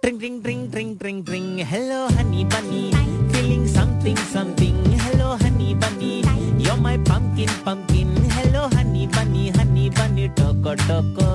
Ring ring ring ring ring ring. Hello honey bunny, feeling something something. Hello honey bunny, you're my pumpkin pumpkin. Hello honey bunny, toko toko.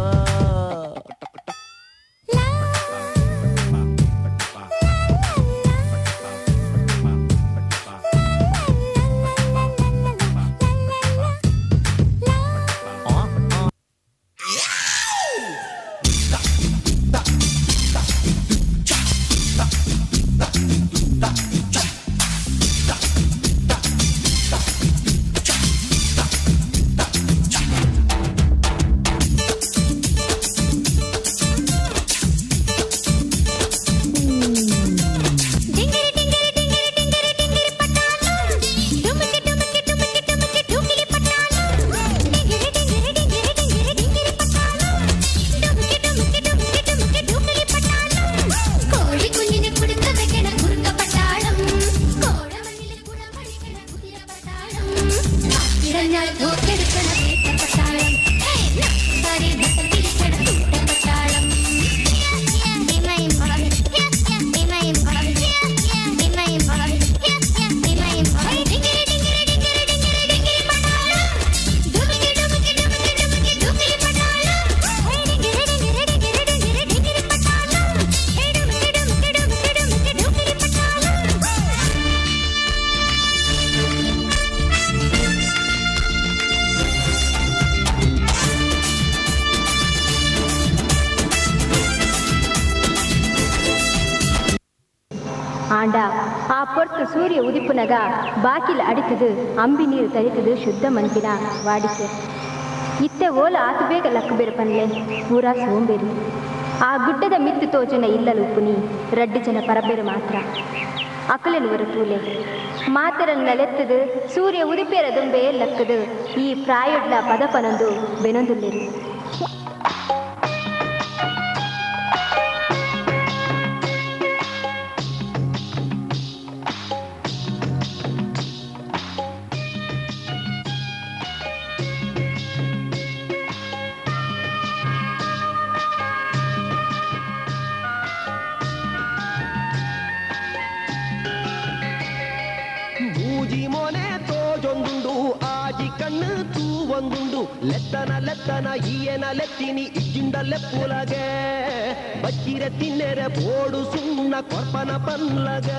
ஆண்டா பொறுத்து சூரிய உதிப்புனதா ಬಾಕಿಲ ಅಡಿತದು ಅಂಬಿ ನೀರು ತರಿತದು ಶುದ್ಧ ಮನ್ಪಿನ ವಾಡಿಕೆ ಇತ್ತೆ ಓಲ ಆತು ಬೇಗ ಲಕ್ಕು ಬೆರಪನ್ಲೆ ಪೂರಾ ಸೋಂಬೇರಿ ಆ ಗುಡ್ಡದ ಮಿತ್ತು ತೋಜನ ಇಲ್ಲಲು ಉಪ್ಪುನಿ ರಡ್ಡು ಜನ ಪರಬೇರು ಮಾತ್ರ ಅಕಲಲು ವರತೂಲೆ ಮಾತರನ್ನಲೆತ್ತದು ಸೂರ್ಯ ಉದಿಪೇರದುಂಬೆ ಲಕ್ಕದು ಈ ಪ್ರಾಯೊಡ್ಲ ಪದಪನೊಂದು ಬೆನೊಂದುಲ್ಲೆರು ಲೆತ್ತನ ಲೆತ್ತನ ಈಯನ ಲೆತ್ತಿನಿ ಇಜ್ಜಿಂದ ಲೆಪ್ಪುಲಗೆ ಬಚ್ಚಿರೆ ತಿನ್ನೆರೆ ಬೋಡು ಸುಣ್ಣ ಕೊರ್ಪನ ಪನ್ಲಗ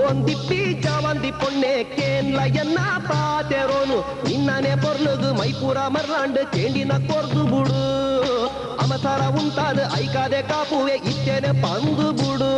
ಒಂದಿಪ್ಪಿ ಜವಂದಿ ಪೊಣ್ಣೆ ಕೇನ್ಲ ಎನ್ನ ಪಾತೆರೋನು ನಿನ್ನನೆ ಪೊರ್ಲುಗು ಮೈಪೂರ ಮರ್ಲಾಂಡ್ ಚೇಂಡಿನ ಕೊರ್ದು ಬುಡು ಅಮಸರ ಉಂಟಾದ ಐಕಾದೆ ಕಾಪುವೆ ಇತ್ತೇನೆ ಪಂದು ಬುಡು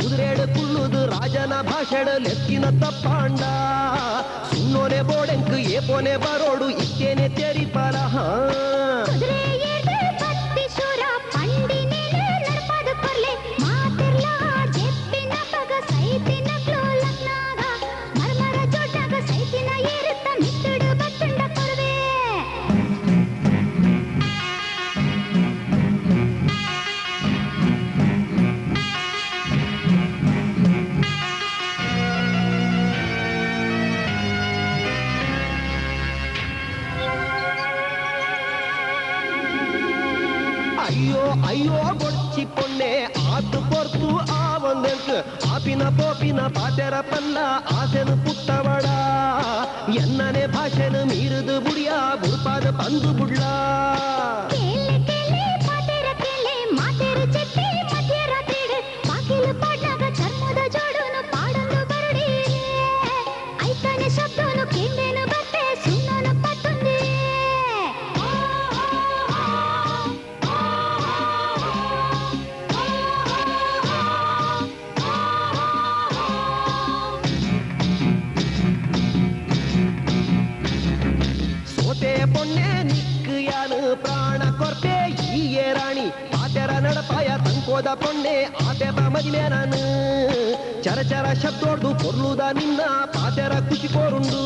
ಕುದುರೆಡು ಕುಳ್ಳುದು ರಾಜನ ಭಾಷೆಡು ಲೆಕ್ಕಿನ ತಪ್ಪಾಂಡ ಸುನ್ನೋನೆ ಬೋಡೆಂಕು ಏಪೋನೆ ಬರೋಡು ಇತ್ತೇನೆ ತೆರಿಪಲ ಅಯ್ಯೋ ಬೊಚ್ಚಿ ಪೊಣ್ಣೆ ಆತು ಪೊರ್ತು ಆ ಒಂದೆಂಕು ಆಪಿನ ಪೋಪಿನ ಪಾತೆರ ಪಲ್ಲ ಆಸೆನು ಪುಟ್ಟವಡ ಎನ್ನನೆ ಭಾಷೆನು ಮೀರುದು ಬುಡಿಯ ಬುಡ್ಪಾದ ಪಂದು ಬುಡ್ಲ ಕೇಲೆ ಕೇಲೆ ಪಾತೆರ ಕೇಲೆ ಮಾತೆರು ಚೆಟ್ಟಿ ಹೋದ ಪೊಣ್ಣೆ ಆತೆದ ಮದಿಮೆ ನಾನು ಚರಚರ ಶಬ್ದೋಡ್ದು ಪೊರ್ಲುದ ನಿನ್ನ ಪಾತೆರ ಖುಷಿ ಕೋರುಂಡು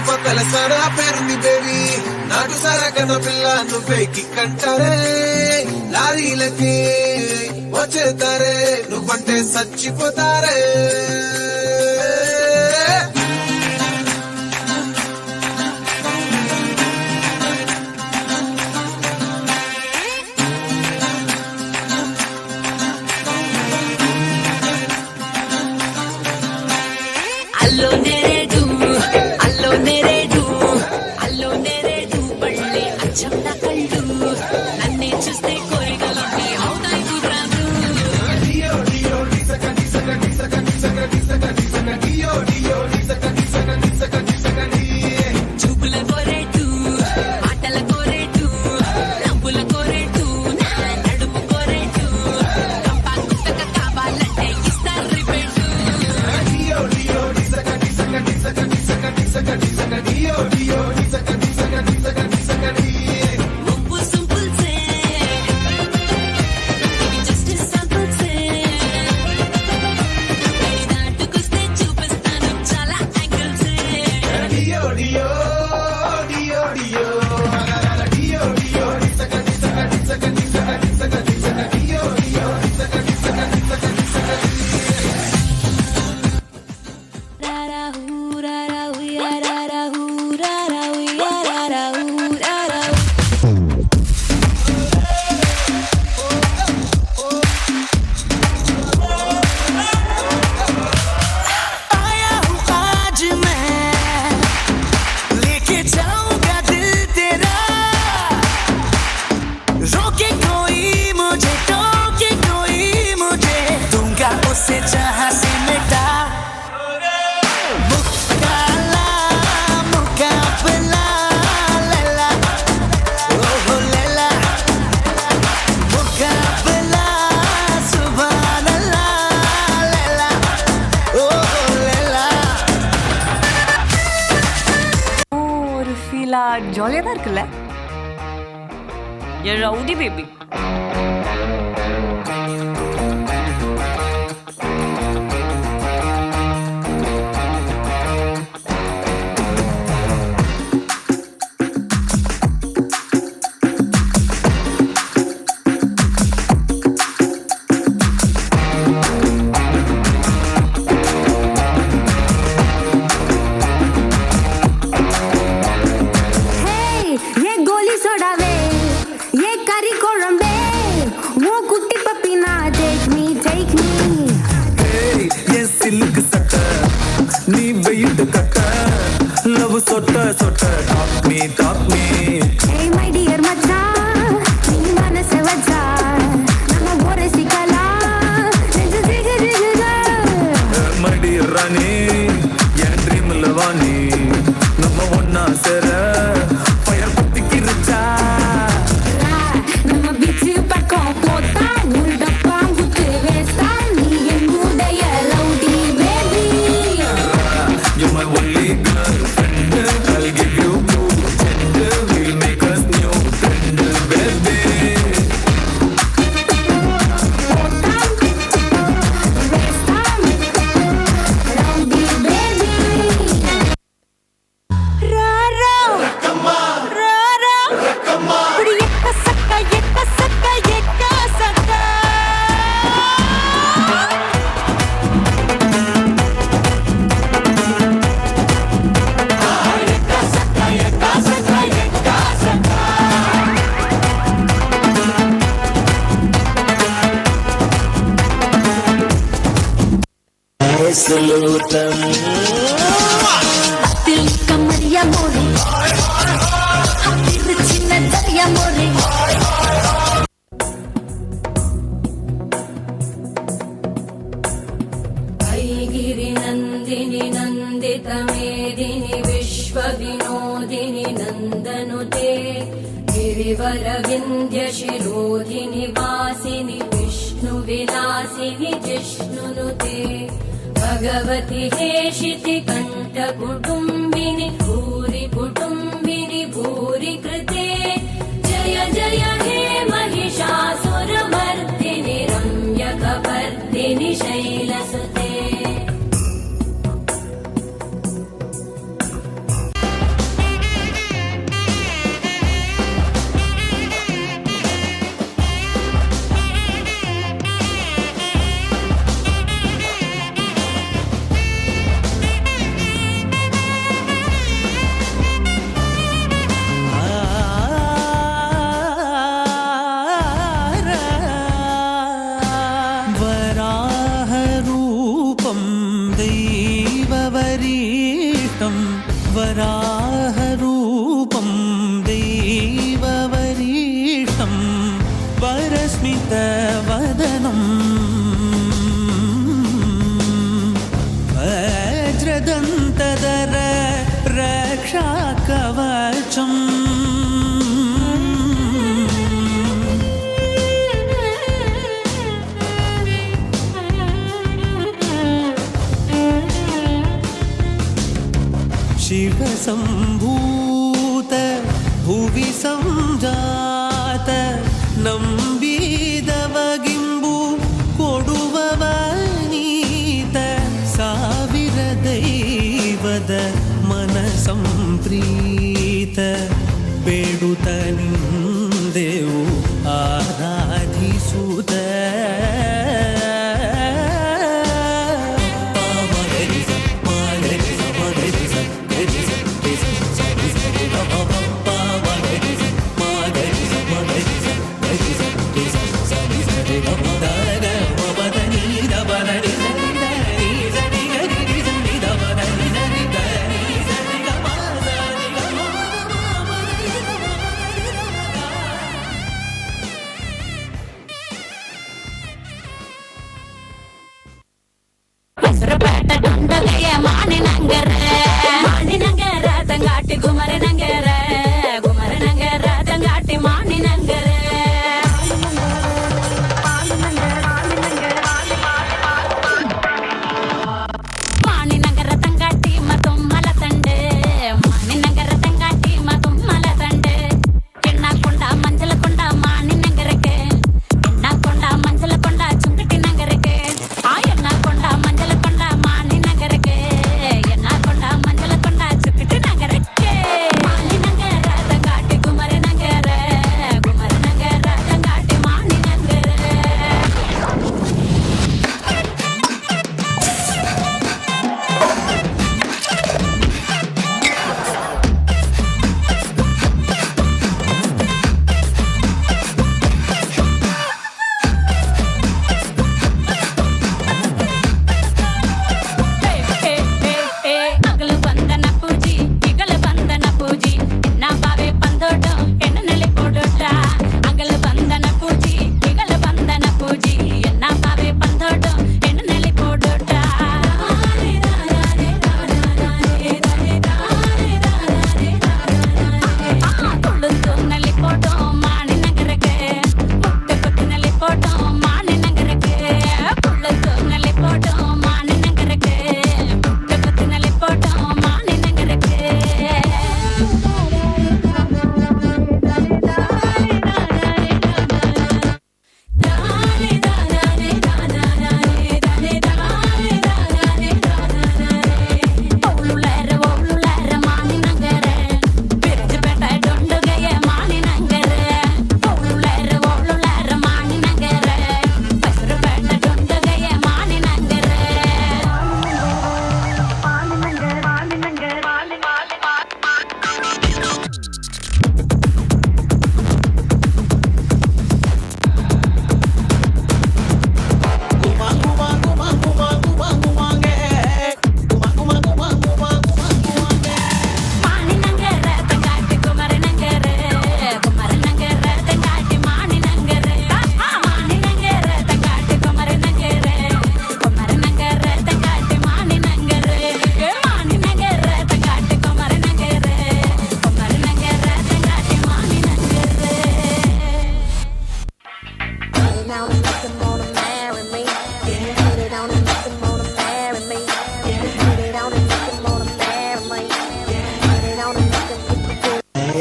పక్కల సరా పేరుంది బేబీ నాటు సరకన పిల్ల నువ్వే కిక్కంటారే లారీలకి వచ్చేతారే నువ్వంటే చచ్చిపోతారే ஜாலியா தான் இருக்குல்ல ரவுடி பேபி ये गोली सोडावे ये करी कोळंबे सुलूतम दिल कमरिया मोरे चिन्ह दरिया मोरे ऐगिरि नन्दिनि नन्दित मेदिनि विश्व विनोदिनि नन्दनुते गिरिवर विन्ध्य शिरोधिनि वासिनि विष्णु विलासिनि जिष्णुनुते भगवति हेशिति कण्ठ कुटुम्बिनि भूरि कुटुम्बिनि भूरि कृते जय जय हे महिषासुरमर्दिनि रम्यकपर्दिनि शैलसुते वराहरूपं दैववरीष्टं वराहरूपं दैववरीष्टं वरस्मितवदनं वज्रदन्तधर रक्षाकवचम् शिवसम्भूत भुवि संजात नम्बिदवगिम्बु कोडुववनीत ಸಾವಿರ ದೈವದ मनसंप्रीत ಬೇಡುತ್ತ ನಿಂದೆವು ಆರಾಧಿಸುತ್ತ ಮಾಣಿನಂಗರ ತಂಗಾಟಿ ಗುಮರನಂಗರ ಗುಮರನಂಗರ ತಂಗಾಟಿ ಮಾಣಿನಂಗರ ಮಾಣಿನಂಗರ ತಂಗಾಟಿ ಮತ್ತೊಮ್ಮಲ ತಂಡೆ ಮಾಣಿನಂಗರ ತಂಗಾಟಿ ಮತ್ತೊಮ್ಮಲ ತಂಡೆ ಎಣ್ಣಕೊಂಡ ಮಂಜಲ ಕೊಂಡ ಮಾಣಿನಂಗರಕ್ಕೆ ಎಣ್ಣಕೊಂಡ ಮಂಜಲ ಕೊಂಡ ಚುಂಕಟಿ ನಂಗರಕ್ಕೆ ಆ ಎಣ್ಣಕೊಂಡ ಮಂಜಲ ಕೊಂಡ ಮಾಣಿನಂಗರಕ್ಕೆ ಎಣ್ಣಕೊಂಡ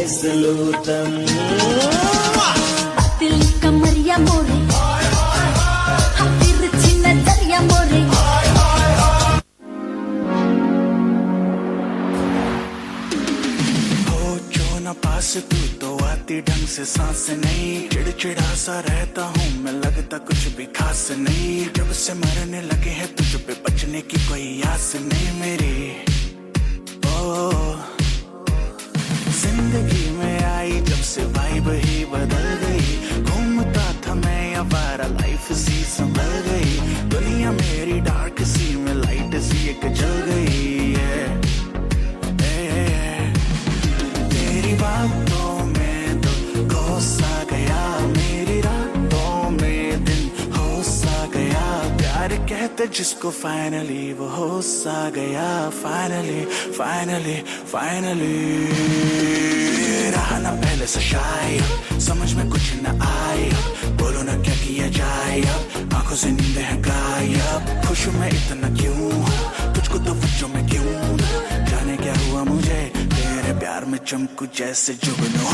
सलूतम दिल कमरिया मोरे तिरछी नजरिया मोरे पास तू तो आती ढंग से सांस नहीं, चिड़चिड़ा सा रहता हूँ मैं, लगता कुछ भी खास नहीं। जब से मरने लगे हैं तुझ पे बचने की कोई आस नहीं मेरी। ओ जिंदगी में आई जब से वाइब ही बदल गई, घूमता था मैं आवारा लाइफ सी संभल गई, दुनिया मेरी डार्क सी में लाइट सी एक जल गई है। बातों में तो खो सा गया, मेरी रातों में दिन हो सा गया, प्यार कहते जिसको फाइनली वो हो सा गया, फाइनली फाइनली फाइनली। रहा ना पहले से शायद समझ में कुछ न आया, बोलो ना क्या किया जाए अब, आंखों से नींद है गायब, खुश मैं इतना क्यों, तुझको तो बच्चों में क्यों, जाने क्या हुआ मुझे तेरे प्यार में चमकू जैसे जुगनू।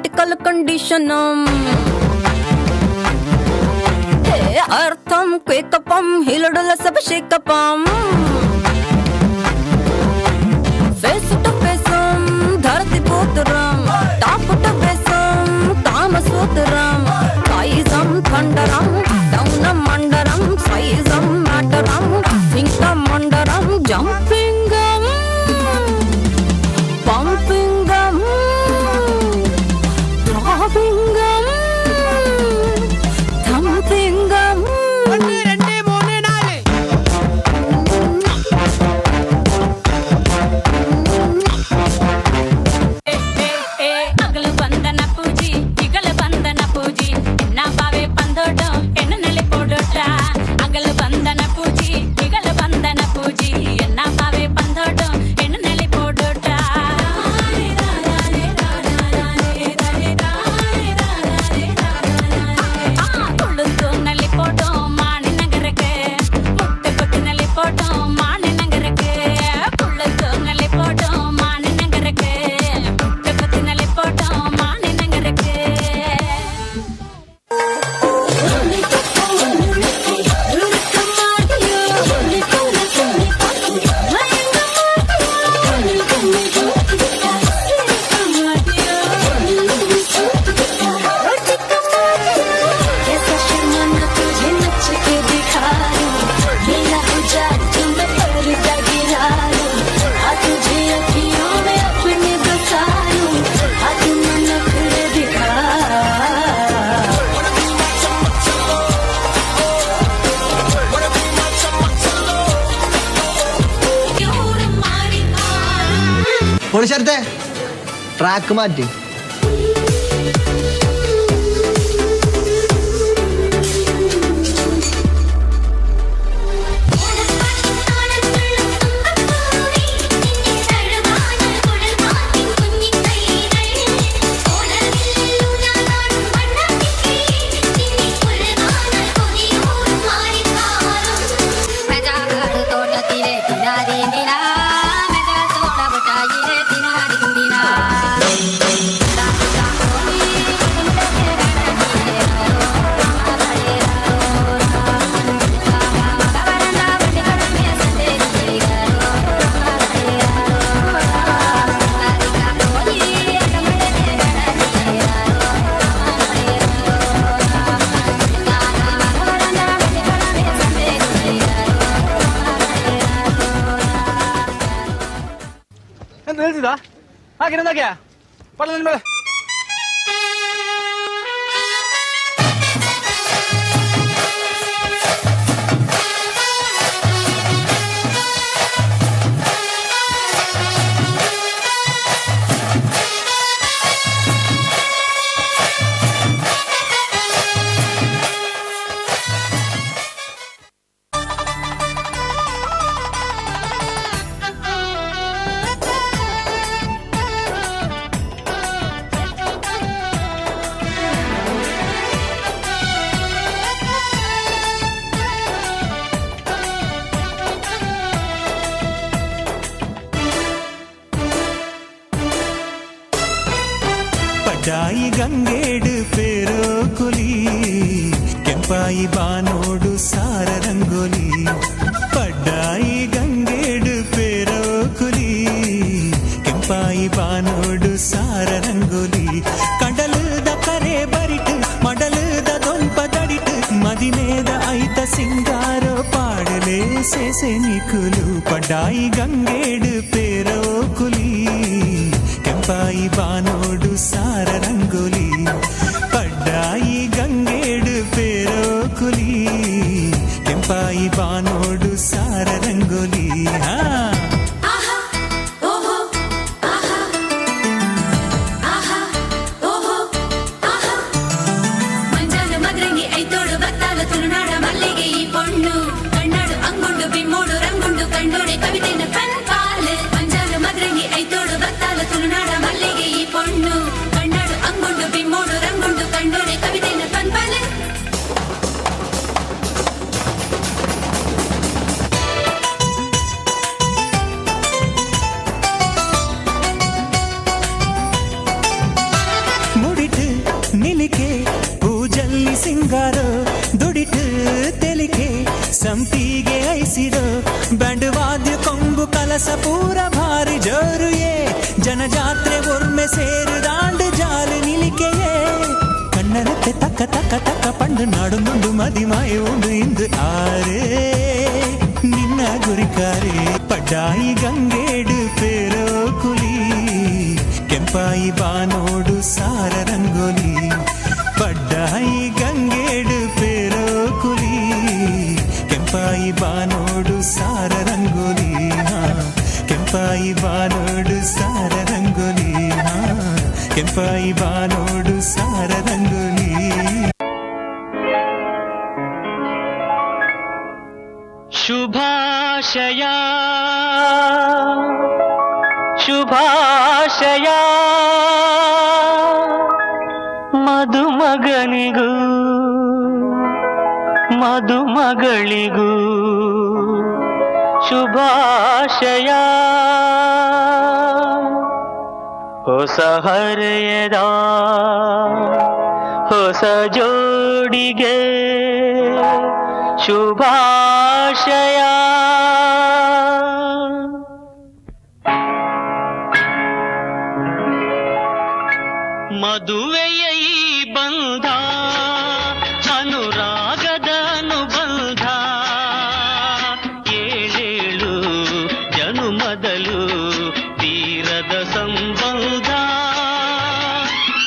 క్రిటికల్ కండిషనం అర్థం క్వేకపం హిలడుల సభ శేకపం ఫేస్ టు ఫేసం ధరతి పోతురం టాప్ టు ఫేసం కామసూత్రం సైజం ఖండరం డౌనం మండరం సైజం మ్యాటరం ఇంకా మండరం జంపింగం పంపింగం డ్రాపింగం థంపింగం ಅಗಲು ಬಂದನ ಪೂಜಿ ಇಗಲು ಬಂದನ ಪೂಜಿ ಎನ್ನ ಬಾವೆ ಬಂದೋಟ ಎನ್ನ ನೆಲೆ ಕೊಡೋಟ ಅಗಲು ಬಂದನ ಪೂಜಿ ಇಗಲು ಬಂದನ ಪೂಜಿ ಎನ್ನ ಬಾವೆ ಬಂದೋಟ ಎನ್ನ ನೆಲೆ ಕೊಡೋಟ ಕುಳಿತು ನಲ್ಲಿ ಪೋಟೋ ಮಾಣಿ ನಗರಕ್ಕೆ ಮುಟ್ಟೆ ಕೊಟ್ಟು ನಲ್ಲಿ ಪೋಟೋ ಮಾಣಿ ನಗರಕ್ಕೆ ಕುಳಿತು ನಲ್ಲಿ ಪೋಟೋ ಮಾಣಿ ನಗರಕ್ಕೆ ಮುಟ್ಟೆ ಕೊಟ್ಟು ನಲ್ಲಿ ಪೋಟೋ ಮಾಣಿ ನಗರಕ್ಕೆ कैसा शर्माना तुझे नच के दिखा दूं मेरा हो जा तुम पर्दा गिरा दूं आ तुझे अखियों में अपने बसा लूं आ तुम नखरे दिखा പൊളിച്ചേർത്തെ ട്രാക്ക് മാറ്റി ಎಂತ ಹೇಳ್ತಿದ್ದ ಹಾಗೆ ನಂದಾಗ್ಯಾ ಪಡಲ ನಿನ್ ಮೇಲೆ ಪಡ್ಡಾಯಿ ಗಂಗೇಡು ಪೇರೋ ಕುಲಿ ಕೆಂಪಾಯಿ ಬಾನೋಡು ಸಾರ ರಂಗೋಲಿ ಪಡ್ಡಾಯಿ ಗಂಗೇಡು ಪೇರೋ ಕುಲಿ ಕೆಂಪಾಯಿ ಬಾನೋಡು ಸಾರ ರಂಗೋಲಿ ಕಡಲದ ಕರೆ ಬರಿಟ್ ಮಡಲದ ದೊಂಪ ದಡಿಟ್ ಮದಿಮೇದ ಐತ ಸಿಂಗಾರೋ ಪಾಡಲೇ ಸೇಸೆ ನಿಕುಲು ಪಡ್ಡಾಯಿ ಗಂಗೇಡು ಪೇರೋ ಕುಲಿ ಕೆಂಪಾಯಿ ಬಾನೋಡು ಸಾರ ರಂಗೋಲಿ ಪಡ್ಡಾಯಿ ಗಂಗೇಡು ಪೇರೋ ಕುಲಿ ಕೆಂಪಾಯಿ ಬಾನೋಡು ಸಾರ ರಂಗೋಲಿ ಹಾ ಮಂಜಾನ ಮದ್ರಂಗಿ ಐತೋಡು ಬತ್ತಾಲ ತುಳುನಾಡ ಮಲ್ಲಿಗೆ ಈ ಪೊಣ್ಣು ಕಣ್ಣಾಡು ಅಂಗುಂಡು ಬಿಮ್ಮೋಡು ರಂಗುಂಡು ಕಂಡೋಡೆ ಕವಿತೆನ ಕಣ್ಪಾಲೆ ಮಂಜಾನ ಮದ್ರಂಗಿ ಐತೋಡು ಬತ್ತಾಲ ತುಳುನಾಡ ಮಲ್ಲಿಗೆ ಈ ಪೊಣ್ಣು ಕಣ್ಣಾಡು ಅಂಗುಂಡು ಬಿಮ್ಮೋಡು ರಂಗುಂಡು ಕಂಡೋಡೆ ಕವಿತೆನ ಕಣ್ಪಾಲೆ ಸಂಪಿಗೆ ಐಸಿರೋ ಬ್ಯಾಂಡ್ ವಾದ್ಯ ಕೊಂಬು ಕಲಸ ಪೂರ ಭಾರಿ ಜೋರುಯೇ ಜನಜಾತ್ರೆ ಒರ್ಮೆ ಸೇರು ದಾಂಡು ಜಾಲು ನಿಲಿಕೆಯೇ ಕಣ್ಣರತ್ತೆ ತಕ್ಕ ತಕ್ಕ ತಕ್ಕ ಪಂಡು ನಾಡು ನುಂಡು ಮದಿಮಾಯ ಉಂಡು ಇಂದು ಆರೇ ನಿನ್ನ ಗುರಿಕಾರೆ ಪಡ್ಡಾಯಿ ಗಂಗೇಡು ಪೇರೋ ಕುಲಿ ಕೆಂಪಾಯಿ ಬಾನೋಡು ಸಾರ ರಂಗೋಲಿ ಪಡ್ಡಾಯಿ ಗಂಗೇಡು ಪೇರೋ ಕುಲಿ ಕೆಂಪಾಯಿ ಬಾನೋಡು ಸಾರ ರಂಗೋಲಿ ಕೆಂಪಾಯಿ ಬಾನೋಡು ಸಾರ ರಂಗೋಲಿ ಕೆಂಪಾಯಿ ಬಾನೋಡು ಸಾರ ರಂಗೋಲಿ ಶುಭಾಶಯ ಶುಭಾಶಯ ಮದುಮಗನಿಗೂ ಮದುಮಗಳಿಗೂ ಶುಭಾಶಯ ಹೊಸ ಹರೆಯದ ಹೊಸ ಜೋಡಿಗೆ ಶುಭಾಶಯ ಮದುವೆಯ ಈ ಬಂಧ ಅನುರಾಗದ ಅನುಬಂಧ ಏಳೇಳು ಜನುಮದಲು ತೀರದ ಸಂಬಂಧ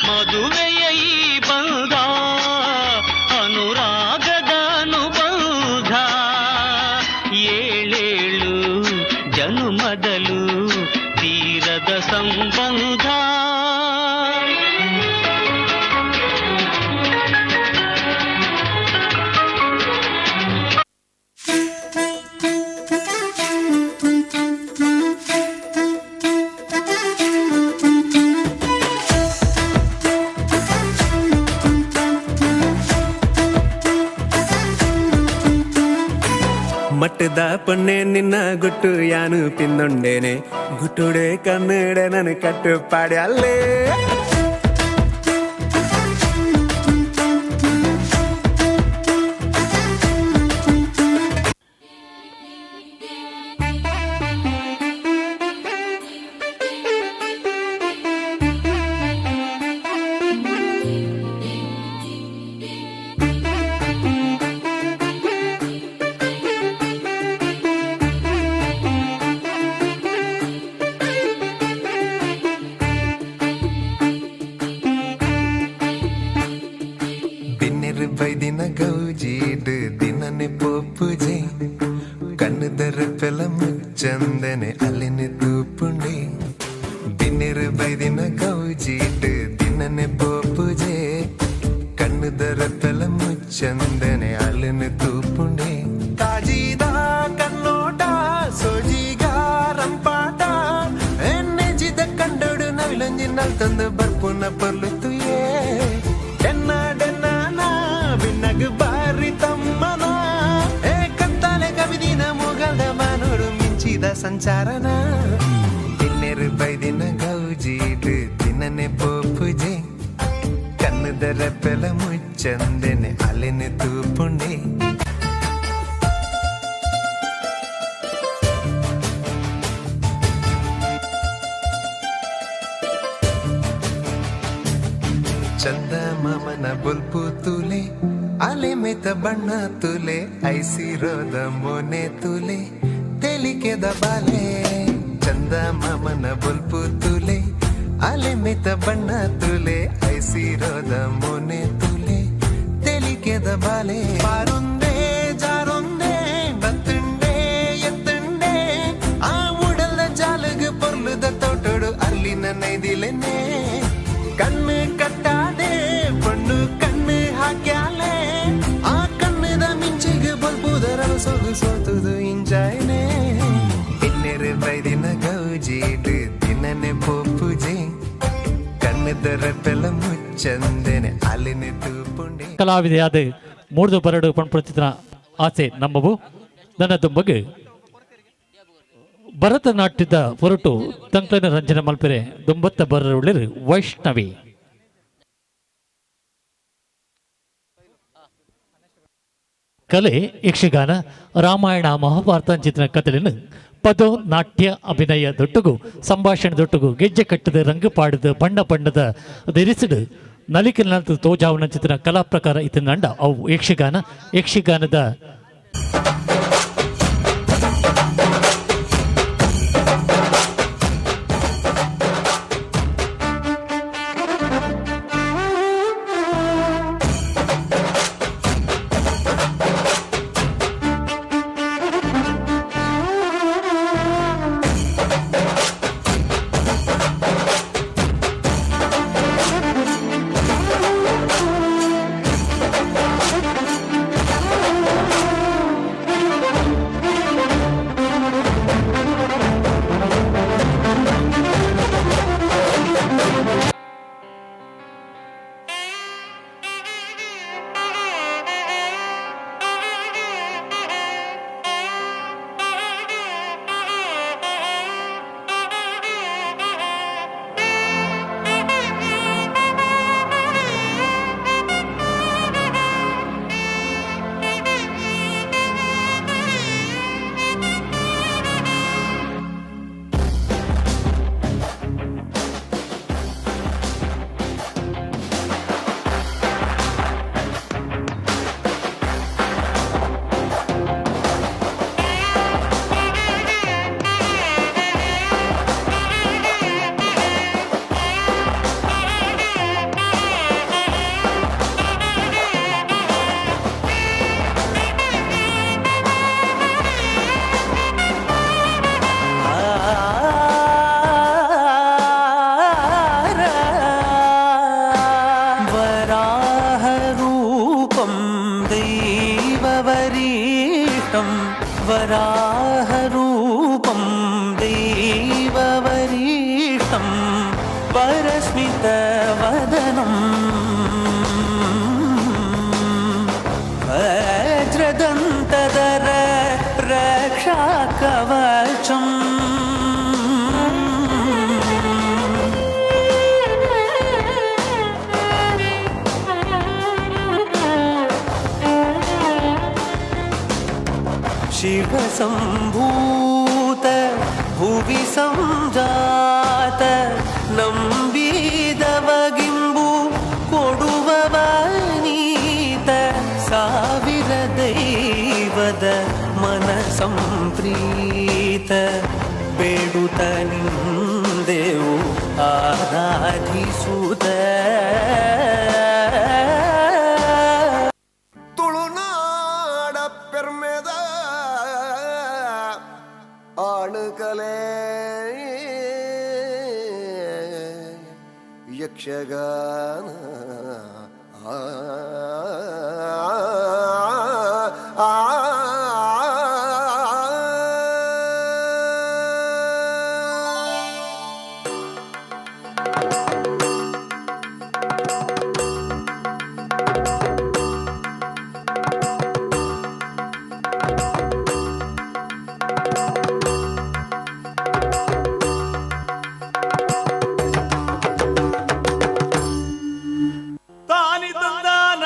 ಮದುವೆಯ ಈ ಬಂಧ ಅನುರಾಗದ ಅನುಬಂಧ ಏಳೇಳು ಜನುಮದಲು ತೀರದ ಸಂಬಂಧ ಮಟ್ಟದ ಪೊನ್ನೆ ನಿನ್ನ ಗುಟ್ಟು ಯಾನು ಪಿನ್ನೊಂಡೇನೆ ಗುಟ್ಟುಡೆ ಕನ್ನಡ ನನ್ ಕಟ್ಟುಪಾಡಿ ಅಲ್ಲೇ ಬೈದಿನ ಗೌಜೀಡು ದಿನನೆ ಪೋಪುಜೆ ಕಣ್ಣುದರ ಪೆಲ ಮುಚ್ಚಂದನೆ ಅಲ್ಲಿನ ತೂಪುಂಡೆ ಬಿನ್ನಿರು ಬೈದಿನ ಗೌಜೀಡು ದಿನನೆ ಪೋಪುಜೆ ಕಣ್ಣುದರ ಪೆಲ ಮುಚ್ಚಂದನೆ ಅಲ್ಲಿನ ತೂಪುಂಡೆ ತಾಜೀದ ಕನ್ನೋಟ ಸೋಜಿಗ ರಂಪಾಟ ಎನ್ನೆಜಿದ ಕಂಡೋಡು ನವಿಲಂಜಿನಲ್ ತಂದು ಬರ್ಪುನ ಪರ್ಲುತ್ತುಯೇ ಬಿನ್ನಗ ಬಾರಿ ತಮ್ಮನ ಏ ಕತ್ತಲೆ ಕವಿದಿನ ಮುಗಲ್ದ ಮಾನೋಡು ಮಿಂಚಿದ ಸಂಚಾರನ ಇನ್ನೆರು ಬೈದಿನ ಗೌಜೀಡು ದಿನನೆ ಪೋಪುಜೆ ಕಣ್ಣುದರ ಪೆಲ ಮುಚ್ಚಂದೆನೆ ಅಲ್ಲಿನ ತೂಪುಂಡೆ ಚಂದ ಮಾಮನ ಬುಲ್ಪು ತುಲೆ ಅಲೆ ಮೆತ ಬಣ್ಣ ತುಲೆ ಐಸಿರೋದ ಮೊನೆ ತುಲೆ ತೆಲಿಕೆದ ಬಾಲೆ ಚಂದ ಮಾಮನ ಬುಲ್ಪು ತುಲೆ ಅಲೆ ಮೆತ ಬಣ್ಣ ತುಲೆ ಐಸಿರೋದ ಮೊನೆ ತುಲೆ ತೆಲಿಕೆದ ಬಾಲೆ ಪಾರೊಂದೆ ಜಾರೊಂದೆ ಬತ್ತುಂಡೆ ಎತ್ತುಂಡೆ ಆ ಉಡಲ ಜಾಲಗ ಪೊರ್ಲುದ ತೋಟೋಡು ಅಲ್ಲಿನ ನೈದಿಲೆನೆ ಕಣ್ಣು ಕಟ್ಟಾದೆ ಪಣ್ಣು ಕಣ್ಣು ಹಾಕ್ಯಾಲೆ ಆ ಕಣ್ಣದ ಮಿಂಚಿಗೆ ಬಲ್ಬುದರ ಸೊಗು ಸೋತುದು ಇಂಜಾಯ್ನೆ ಇನ್ನೆರು ಬೈದಿನ ಗೌಜೀಡು ದಿನನೆ ಪೋಪುಜೆ ಕಣ್ಣುದರ ಪೆಲ ಮುಚ್ಚಂದೆನೆ ಅಲ್ಲಿನ ತೂಪುಂಡೆ ಕಲಾವಿದೆಯಾದ ಮೂಡ್ದು ಬರಡು ಪಣ್ಪುತ್ತಿನ ಆಸೆ ನಮ್ಮವು ನನ್ನದು ಮಗು ಭರತನಾಟ್ಯದ ಹೊರಟು ತಂಕ್ಲನ ರಂಜನೆ ಮಲ್ಪೆರೆ ದುಂಬತ್ತ ಬರರುಳಿರು ವೈಷ್ಣವಿ ಕಲೆ ಯಕ್ಷಗಾನ ರಾಮಾಯಣ ಮಹಾಭಾರತ ಚಿತ್ರ ಕಥೆಯನ್ನು ಪದೋ ನಾಟ್ಯ ಅಭಿನಯ ದೊಟ್ಟುಗು ಸಂಭಾಷಣೆ ದೊಟ್ಟುಗು ಗೆಜ್ಜೆ ಕಟ್ಟದ ರಂಗು ಪಾಡದ ಬಣ್ಣ ಬಣ್ಣದ ಧರಿಸಿಡು ನಲಿಕಲ್ ತೋಜಾವನ ಚಿತ್ರ ಕಲಾ ಪ್ರಕಾರ ಇತನಂಡ ಅವು ಯಕ್ಷಗಾನದ वराहरूपं देववरीष्टं परस्मितवदनं वज्रदन्तधर रक्षाकवचम् शिवसम्भूत भुवि संजात ನಂಬಿದವಗಿಂಬು ಕೊಡುವವನೀತ ಸಾವಿರ ದೈವದ ಮನ ಸಂಪ್ರೀತ ಬೇಡುತ್ತ ನಿಂದೆವು ಆರಾಧಿಸುತ್ತ ತುಳುನಾಡ ಪೆರ್ಮೆದ ಆಣುಕಲೆ ಯಕ್ಷಗಾನ ತಾನಿ ತಂದಾನ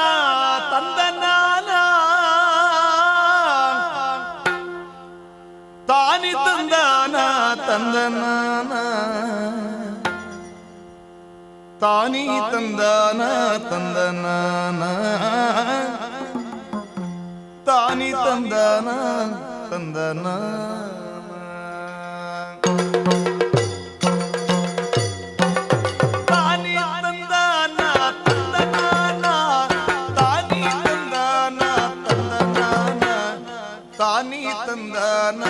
ತಂದನಾನ ತಾನಿ ತಂದಾನ ತಂದನ ತಾನಿ ತಂದಾನ ತಂದನಾನ ತಾನಿ ತಂದಾನ ತಂದನಾನ ತಾನಿ ತಂದಾನ ತಂದನಾನ ತಾನಿ ತಂದಾನ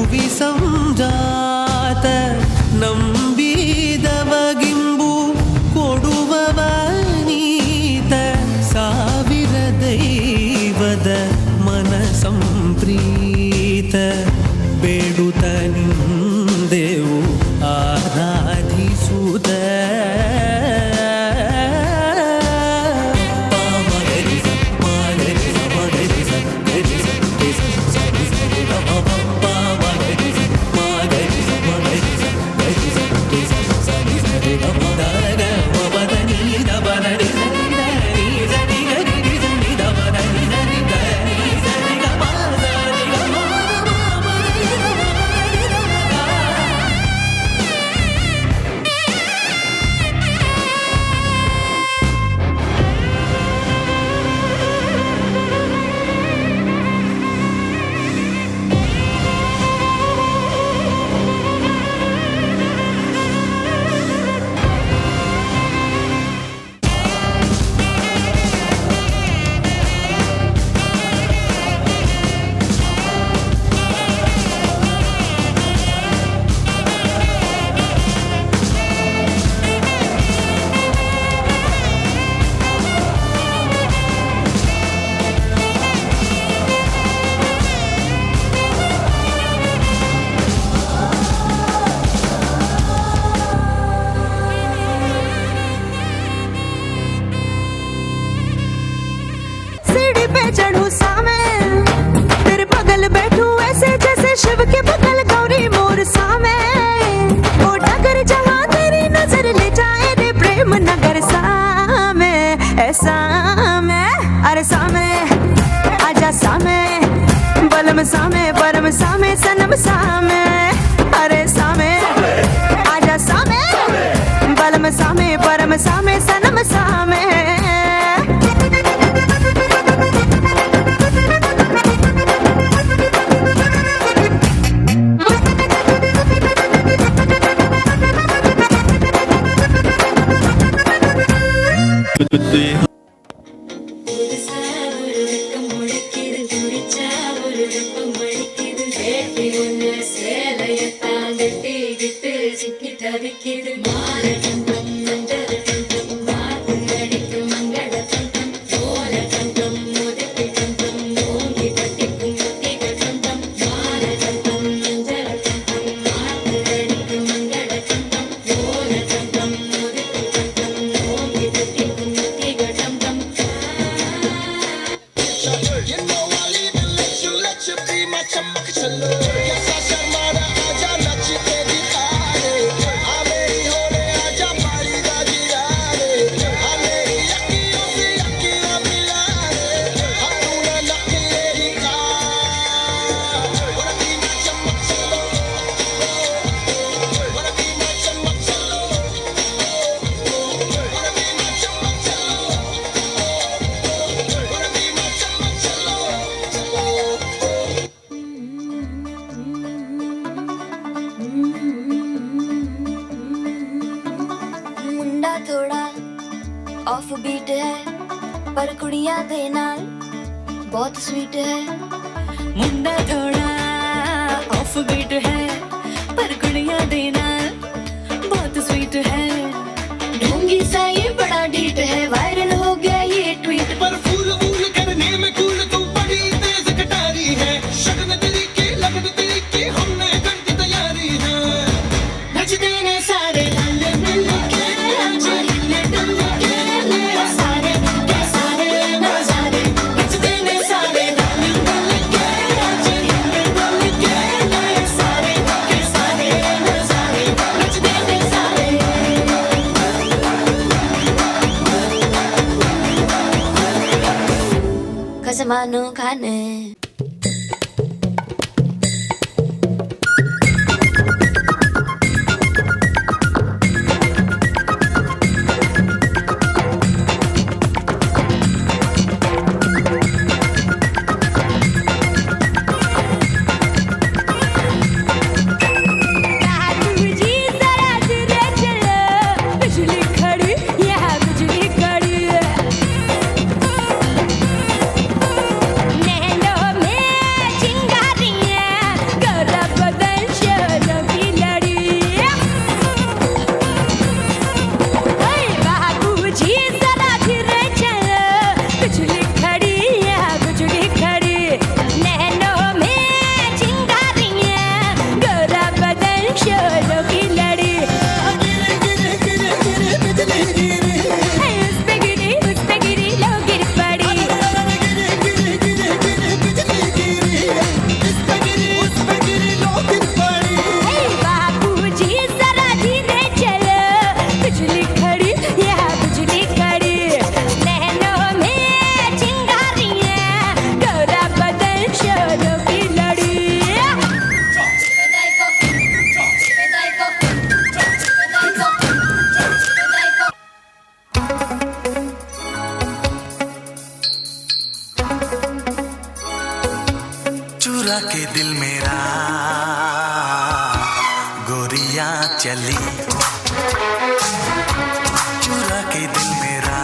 ಭುವಿ ಸಂಜಾತ ನಂಬಿದವಗಿಂಬು ಕೊಡುವವ ನೀತ ಸಾವಿರ ದೈವದ ಮನ ಸಂಪ್ರೀತ ಬೇಡುತ್ತ ನಿಂದೆವು ಆರಾಧಿಸುತ್ತ शिव के बगल गौरी मोर सामे ओ डगर जहाँ तेरी नजर ले जाए रे प्रेम नगर सामे ऐसा में अरे सामे आजा सामे बलम सामे परम सामे सनम सामे अरे सामे आजा सामे बलम सामे परम सामे सनम सामे ऑफ बीट है पर कुड़ियां दे नाल बहुत स्वीट है मुंडा थोड़ा ऑफ बीट है पर कुड़ियां दे नाल बहुत स्वीट है ढोंगी सा ये बड़ा डीट है वायरल हो गया ये ट्वीट पर फूल फूल करने में कूल तू बड़ी तेज कटारी है शगन दिली की लगन दिली की हमने कर दी तैयारी है नच देने सारे लल मिल के आज हिले डुल के सारे के सारे नजारे नच देने सारे लल मिल के आज हिले डुल के सारे के सारे नजारे नच देने सारे कसमानो खाने गोरियां चली चुरा के दिल मेरा,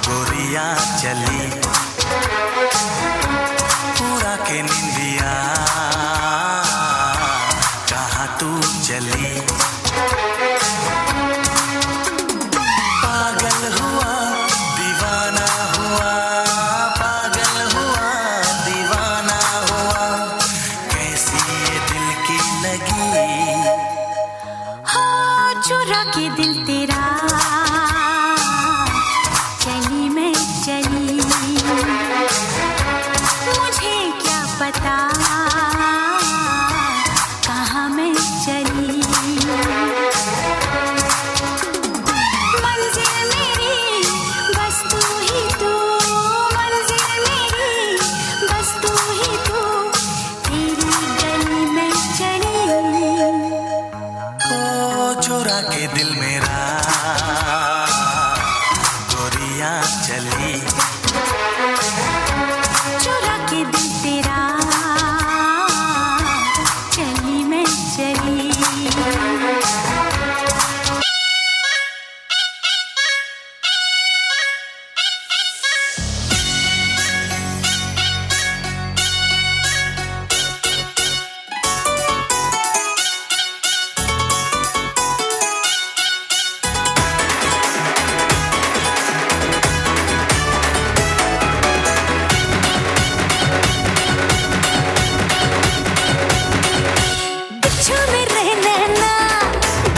गोरियां चली पूरा के निंदिया, कहाँ तू चली। पागल हुआ दीवाना हुआ, पागल हुआ दीवाना हुआ, कैसी ये दिल की लगी। हो चुरा के दिल तेरा, चली मैं चली, मुझे क्या पता कहाँ मैं चली। मंजिल मेरी बस तू ही तू, मंजिल मेरी बस तू ही तू, तेरी गली में चली। ओ चुरा के दिल मेरा, गोरियां चली चुरा के दिल तेरा, चली मैं चली। बिच्छू में रहना ना,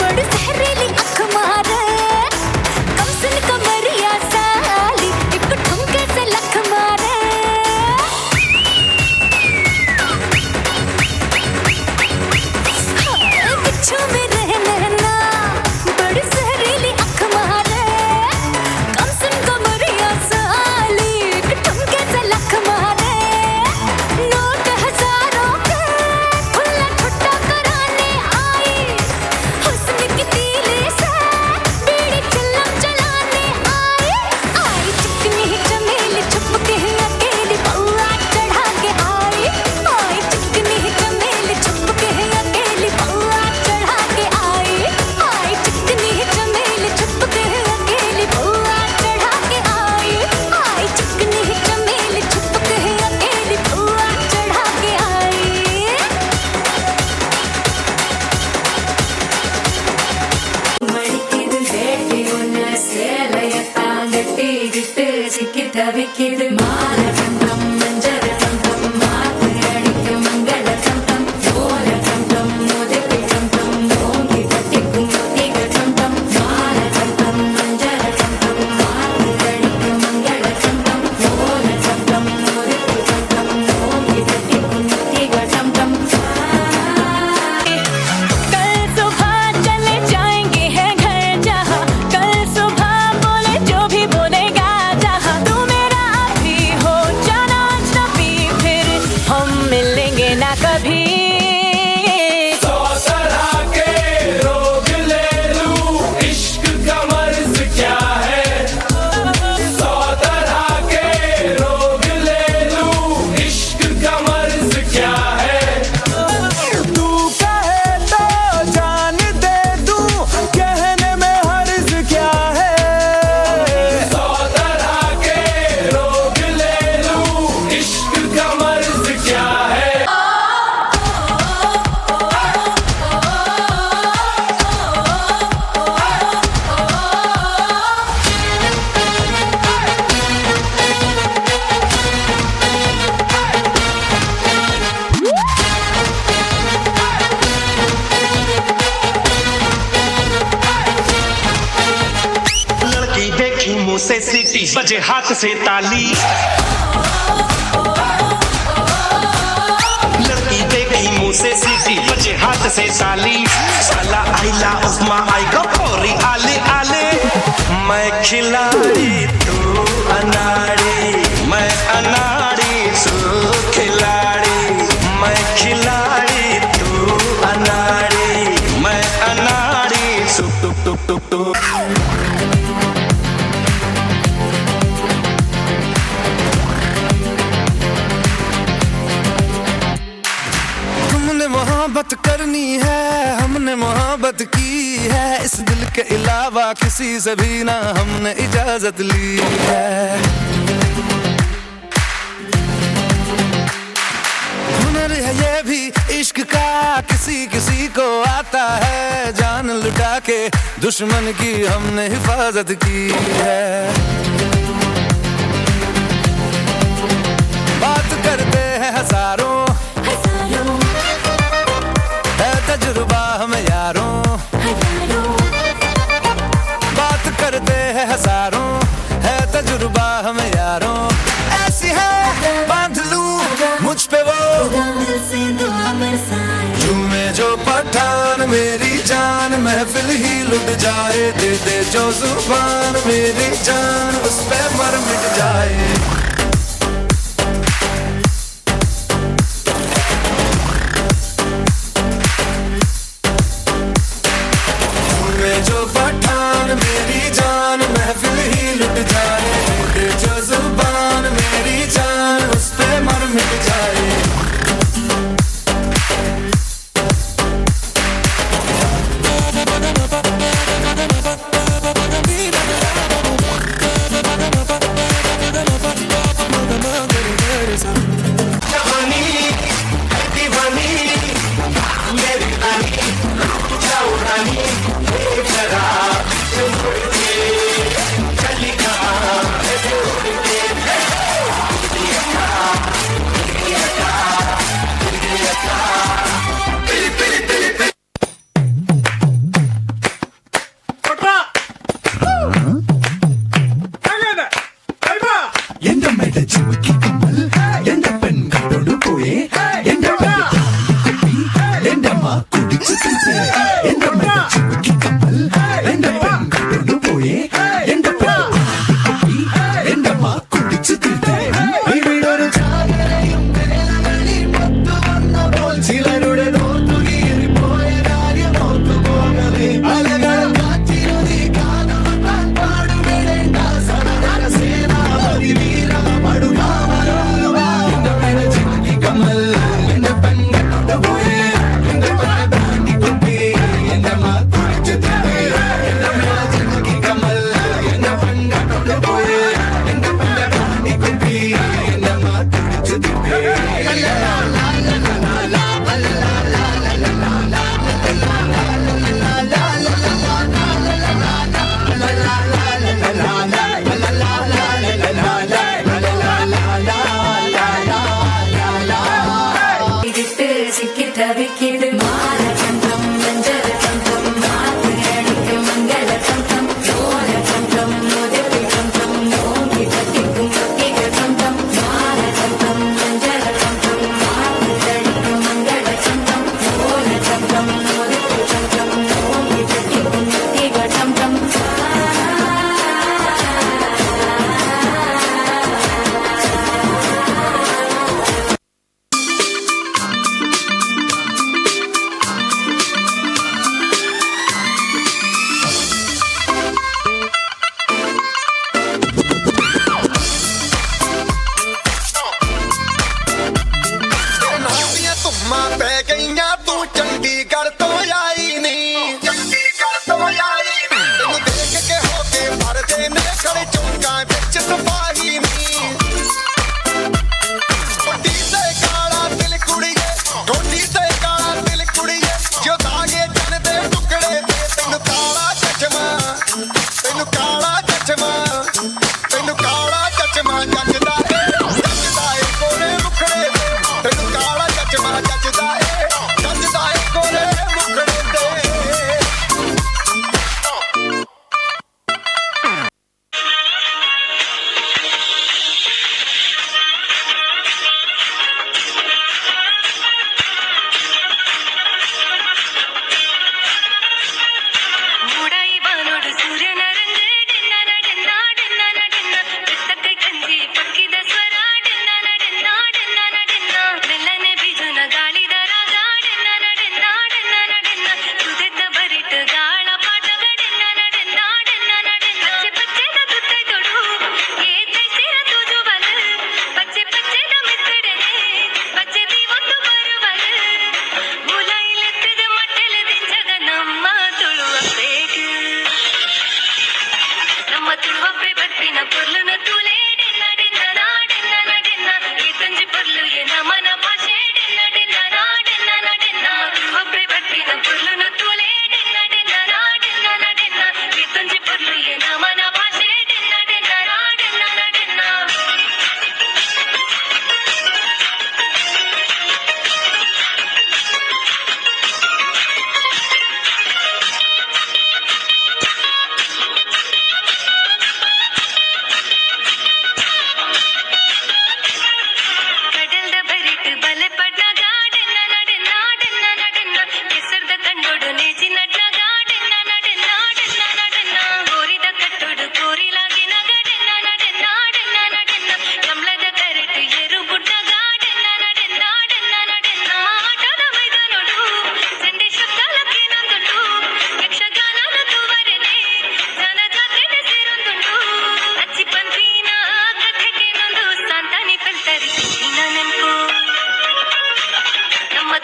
बड़ी जहरीली अख मारे, कम सुन कमरिया साली, एक ठुमके से लख मारे। बिच्छू में रहना ना, बड़ी जहरीली अख मारे, कम सुन कमरिया साली, एक ठुमके से लख मारे। नोट हजारों के खुला ठुट्टा कराने आई, हुस्न की तीली से बीड़ी चिल्लम चलाने आई। आई चिकनी चमेली छुप के अकेली बउआ चढ़ा के आई, आई चिकनी चमेली छुप के अकेली बउआ चढ़ा के आई, आई चिकनी चमेली छुप के अकेली बउआ चढ़ा के आई, आई चिकनी चमेली छुप के अकेली बउआ चढ़ा के आई। ಮಡಿಕಿದು ಬೇಟೆಯುನ್ನ ಸೇಲೆಯ ತಾಂಗಟ್ಟಿ ಗಿಟ್ಟು ಸಿಕ್ಕಿದ ವಿಕ್ಕಿದು ಮಾಲ ಟಂ ಮಂಜರ ಟಂ ಮಾತು ಅಡಿಕ ಮಂಗಳ ಟಂ ಓಲ ಟಂ ಮುದಕ್ಕೆ ಟಂ ಓಂಗಿ ಪಟ್ಟಿ ಕುಂತಿಗ ಟಂ ಮಾಲ ಟಂ ಮಂಜರ ಟಂ ಮಾತು ಅಡಿಕ ಮಂಗಳ ಟಂ ಓಲ ಟಂ ಮುದಕ್ಕೆ ಟಂ ಓಂಗಿ ಪಟ್ಟಿ ಕುಂತಿಗ ಟಂ कल सुबह चले जाएंगे हैं घर जहाँ, कल सुबह बोले जो भी बोलेगा जहाँ, तू मेरा भी हो जाना अजनबी, फिर हम मिलेंगे ना कभी। तू कहे तो जान दे दूं, कहने में हर्ज क्या है। सौ तरह के रोग ले लूं, इश्क का मर्ज क्या है। लड़की देखी मुंह से सीटी, बजे हाथ से ताली। लड़की देखी मुंह से सीटी, बजे हाथ से ताली। साला आइला उस्मा आई गपोरी आले आले। मैं खिलाड़ी तू अनाड़ी, मैं अनाड़ी तू खिलाड़ी। मैं खिलाड़ी तू अनाड़ी, मैं अनाड़ी तू तू तू तू। मोहब्बत करनी है हमने मोहब्बत की है, इस दिल के अलावा किसी से भी ना हमने इजाजत ली है। हुनर है ये भी इश्क का, किसी किसी को आता है, जान लुटा के दुश्मन की हमने हिफाजत की है। बात करते हैं हजारों है तजुर्बा हमें यारों, बात करते हैं हजारों है तजुर्बा हमें यारों। ऐसी है बांध लूं मुझ पे वो झूमे जो पठान मेरी जान, महफिल ही लुट जाए, दे दे जो जुबान मेरी जान, उस पे मर मिट जाए। जो पठान मेरी जान, महफिल ही लुट जाए, दे जो जुबान मेरी जान, उस पे मर मिट जाए। ಗಾಳಿದರ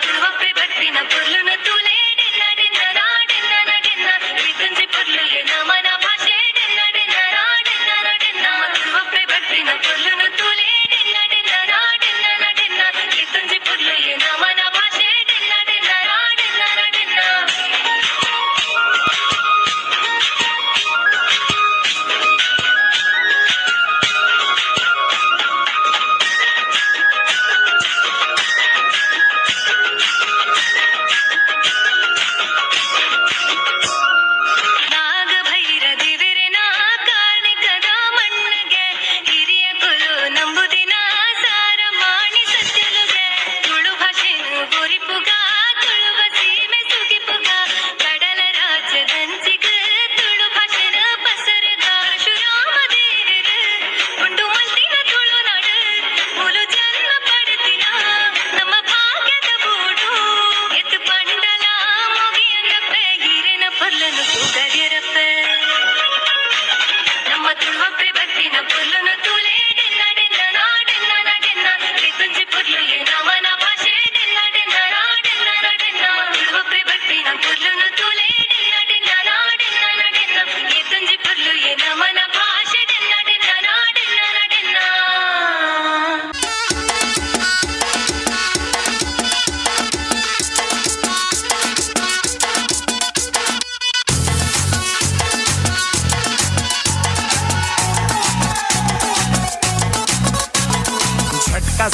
ತುಳುವಪ್ಪೆ ಬರ್ತಿನ ಪುರ್ಲುನ ತೂಲೆ ಡೆನ್ನ ಡೆನ್ನ ರಾ ಡೆನ್ನ ನ ಡೆನ್ನ ಈ ತುಂಜಿ ಪುರ್ಲು ಏನ ಮನ ಭಾಷೆ ಡೆನ್ನ ಡೆನ್ನ ರಾ ಡೆನ್ನ ನ ಡೆನ್ನ ತುಳುವಪ್ಪೆ ಬರ್ತಿನ ಪುರ್ಲುನ ತೂಲೆ ಡೆನ್ನ ಡೆನ್ನ ರಾ ಡೆನ್ನ ನ ಡೆನ್ನ ಈ ತುಂಜಿ ಪುರ್ಲು ಏನ ಮನ ಭಾಷೆ ಡೆನ್ನ ಡೆನ್ನ ರಾ ಡೆನ್ನ ನ ಡೆನ್ನ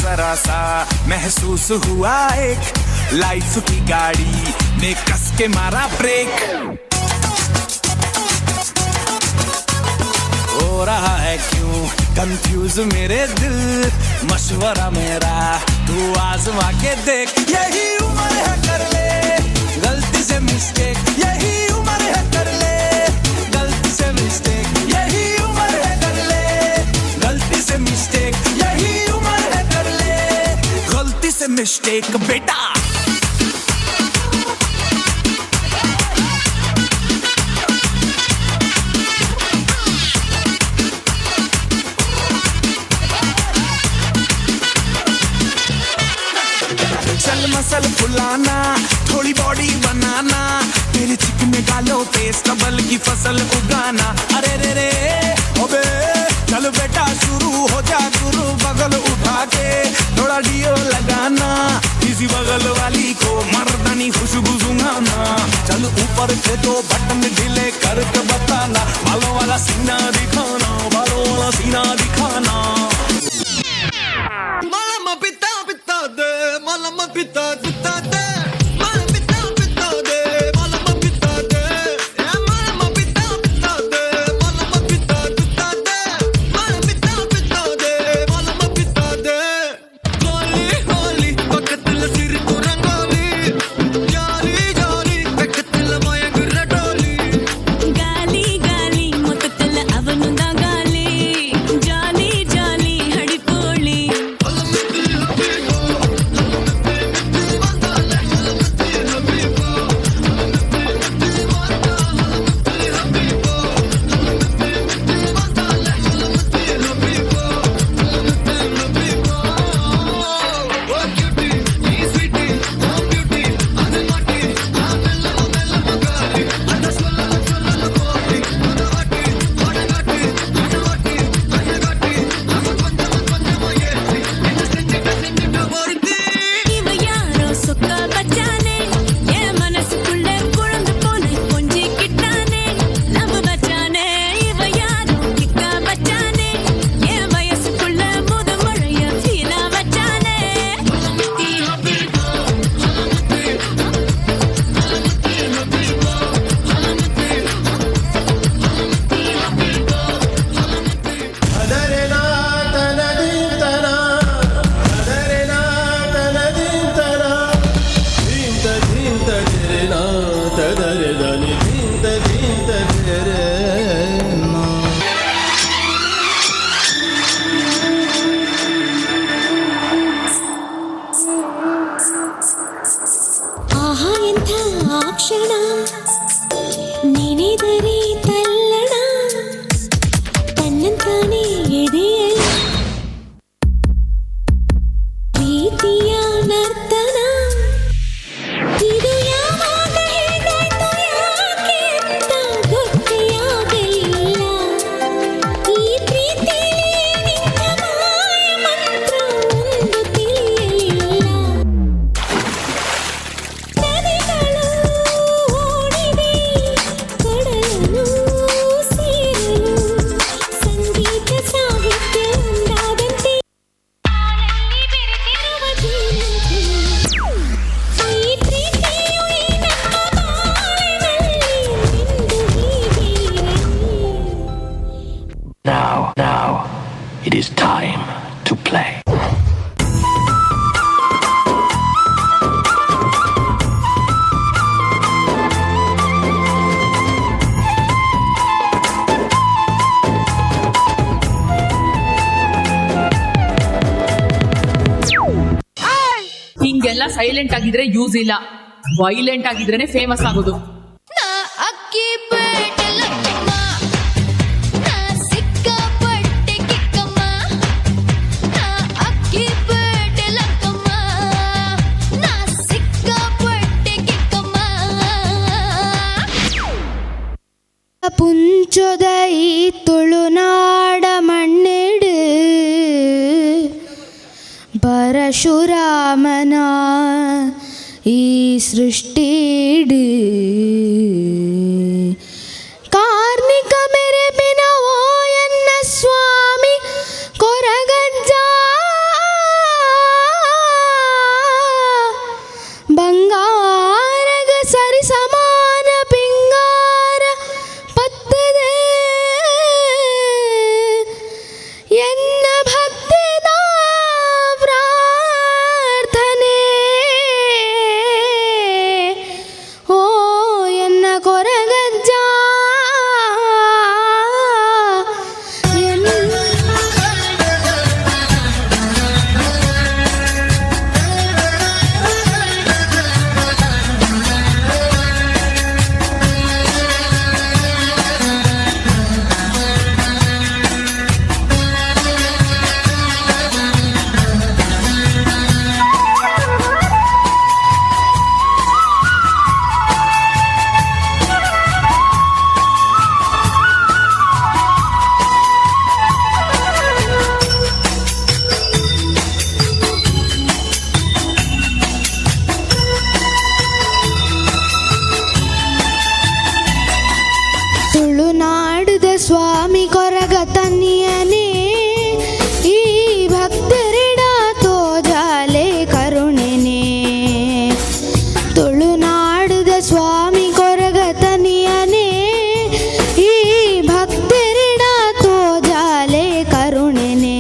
जरा सा महसूस हुआ एक लाइफ की गाड़ी ने कस के मारा ब्रेक हो रहा है क्यों कंफ्यूज मेरे दिल मशवरा मेरा तू आजमा के देख यही उम्र है कर ले गलती से मिस्टेक यही उम्र है कर ले गलती से मिस्टेक यही उम्र है कर ले गलती से मिस्टेक यही उम्र है कर ले गलती से मिस्टेक बेटा चल मसल फुलाना थोड़ी बॉडी बनाना तेरे चिकने गालों पे स्टबल की फसल उगाना अरे रे रे ओबे चल बेटा शुरू हो जा गुरु बगल उठा के थोड़ा डियो लगाना इसी बगल वाली को मर्दानी खुशबू सुंघाना चल ऊपर से तो बटन ढीले करके बताना बालों वाला सीना दिखाना बालों वाला सीना दिखाना Malama pita pita de, malama pita pita de, malama pita pita de, malama pita de, malama pita pita de, malama pita pita de, malama pita pita de, malama pita de. Holi holi, pakatla sir kurangoli, jali jali, pakatla maya gurratoli. ಗಾಲಿ ಗಾಲಿ ಮೊತ್ತಲ್ಲ ಅವನುಂದ ಗಾಲಿ ಜಾಲಿ ಜಾಲಿ ಹಡಿಪೋಳಿ இவ யாரோ சொக்க பச்சானே என் மனசுக்குள்ள குழந்தை போல கொஞ்சி கிட்டானே நம்ம பச்சானே இவ யாரோ கிக்கா பச்சானே என் வயசுக்குள்ள முத மழைய ஃபீலா வச்சானே Adarena tanadintana, adarena tanadintana, dinta dinta direna, tadaredani dinta dinta direna. ಆಹಾ ಎಂಥ ಆ ಕ್ಷಣ ನೆನೆದರೆ ತಲ್ಲಣ ತನ್ನಂತಾನೆ ಎದೆಯಲ್ಲಿ ಪ್ರೀತಿಯ ನರ್ತನ ಸೈಲೆಂಟ್ ಆಗಿದ್ರೆ ಯೂಸ್ ಇಲ್ಲ, ವೈಲೆಂಟ್ ಆಗಿದ್ರೇನೆ ಫೇಮಸ್ ಆಗೋದು. ನಾ ಅಕ್ಕಿ ಪೇಟೆ ಲಕ್ಕಮ್ಮ, ನಾ ಸಿಕ್ಕಾಪಟ್ಟೆ ಕಿಕ್ಕಮ್ಮ, ನಾ ಅಕ್ಕಿ ಪೇಟೆ ಲಕ್ಕಮ್ಮ, ನಾ ಸಿಕ್ಕಾಪಟ್ಟೆ ಕಿಕ್ಕಮ್ಮ. ಪುಂಚೊದೈ ತುಳುನಾಡ ಮಣ್ಣಿಡು ಪರಶುರಾಮನ ಈ ಸೃಷ್ಟಿಡು ಕಾರ್ಣಿಕ ಮೆರೆಪಿನ ಓಯನ್ನ ಸ್ವಾಮಿ ಕೊರಗಜ್ಜ ಬಂಗಾರಗ ಸರಿ ಸಮಾನ ಪಿಂಗಾರ ಪತ್ತದೆ ಎನ್ನ ಭಕ್ತಿದ ಪ್ರಾರ್ಥನೆ ಓ ಎನ್ನ ಕೊರಗಜ್ಜ ತುಳುನಾಡದ ಸ್ವಾಮಿ ಕೊರಗ ತನ್ನಿಯನೇ ಈ ಭಕ್ತರಿಡ ತೋಜಾಲೆ ಕರುಣೆನೆ. ತುಳುನಾಡದ ಸ್ವಾಮಿ ಕೊರಗ ತನ್ನಿಯನೇ ಈ ಭಕ್ತರಿಡ ತೋಜಾಲೆ ಕರುಣೆನೆ.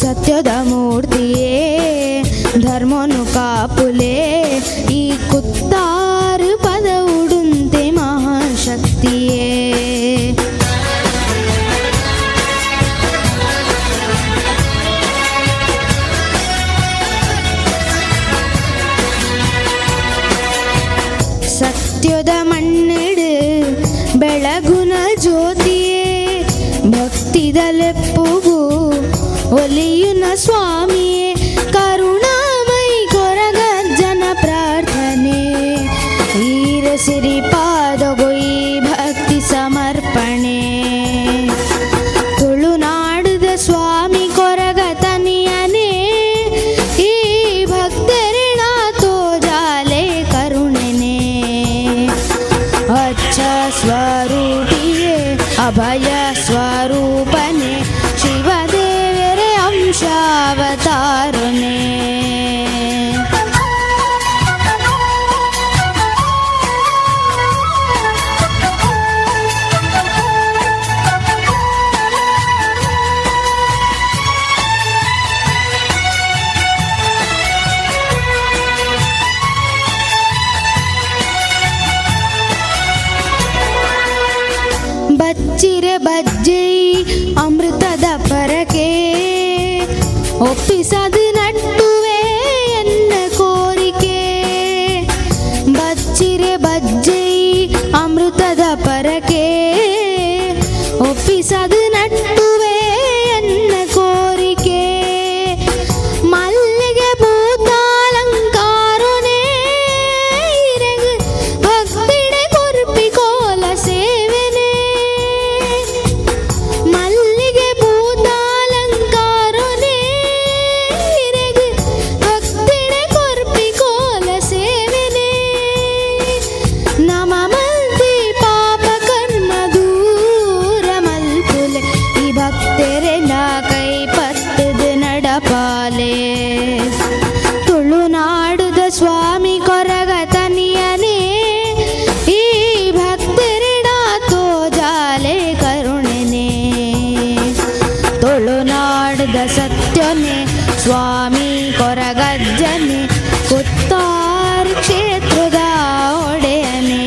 ಸತ್ಯದ ಮೂರ್ತಿಯೇ ಧರ್ಮನು ಕಾಪುಲೆ ಈ ಕುತ್ತಾರು ಪದ ಉಡುಂತೆ ಮಹಾಶಕ್ತಿಯೇ. ಸತ್ಯದ ಮಣ್ಣಿಡು ಬೆಳಗುನ ಜ್ಯೋತಿಯೇ ಭಕ್ತಿದ ಲೆಪ್ಪುಗು ಒಲಿಯುನ ಸ್ವಾಮಿಯೇ ಕರುಣಾಮಯಿ ಕೊರಗಜ್ಜನ ಪ್ರಾರ್ಥನೆ ಈರ ಸಿರಿಪಾದಗೊಯ್ ಭಕ್ತಿ ಸಮರ್ಪಣೆ. ತುಳುನಾಡದ ಸ್ವಾಮಿ ಕೊರಗ ತನಿಯನೇ ಈ ಭಕ್ತರಿಣ ತೋಜಾಲೆ ಕರುಣೆನೆ. ಅಚ್ಚ ಸ್ವರೂಪಿಯೇ ಅಭಯ ಸ್ವರೂಪನೆ ಶಿವದೇವರ ಅಂಶಾವತಾರನೆ. ಬಚ್ಚಿರೆ ಬಜ್ಜೈ ಅಮೃತದ ಪರಕೆ ಒಪ್ಪಿಸದು ನಟ್ಟುವೆ ಎನ್ನ ಕೋರಿಕೆ. ಬಚ್ಚಿರೆ ಬಜ್ಜೈ ಅಮೃತದ ಪರಕೆ ಒಪ್ಪಿಸದು ನಟ್ಟುವೆ ಎನ್ನ ಕೋರಿಕೆ. ಮಲ್ಲಿಗೆ ಭೂತಾಲಂಕಾರನೇ ಇರಗು ಭಕ್ತಿಡೆ ಕೊರ್ಪಿ ಕೋಲ ಸೇವೆನೆ. ಮಲ್ಲಿಗೆ ಭೂತಾಲಂಕಾರನೇ ಇರಗು ಭಕ್ತಿಡೆ ಕೊರ್ಪಿ ಕೋಲ ಸೇವೆನೆ. ನಮ ಮಲ್ದಿ ಪಾಪ ಕರ್ಮ ದೂರ ಮಲ್ಪುಲೆ ಈ ಭಕ್ತರೆ ನಾ ಕೈ ಪತ್ತದ ನಡಪಾಲೆ. ತುಳುನಾಡುದ ಸ್ವಾಮಿ ಕೊರಗ ತನಿಯನೇ ಈ ಭಕ್ತರಿಡ ತೋಜಾಲೆ ಕರುಣೆನೆ. ತುಳುನಾಡುದ ಸತ್ಯನೆ ಸ್ವಾಮಿ ಕೊರಗಜ್ಜನೆ ಕುತ್ತಾರು ಕ್ಷೇತ್ರದ ಒಡೆಯನೇ.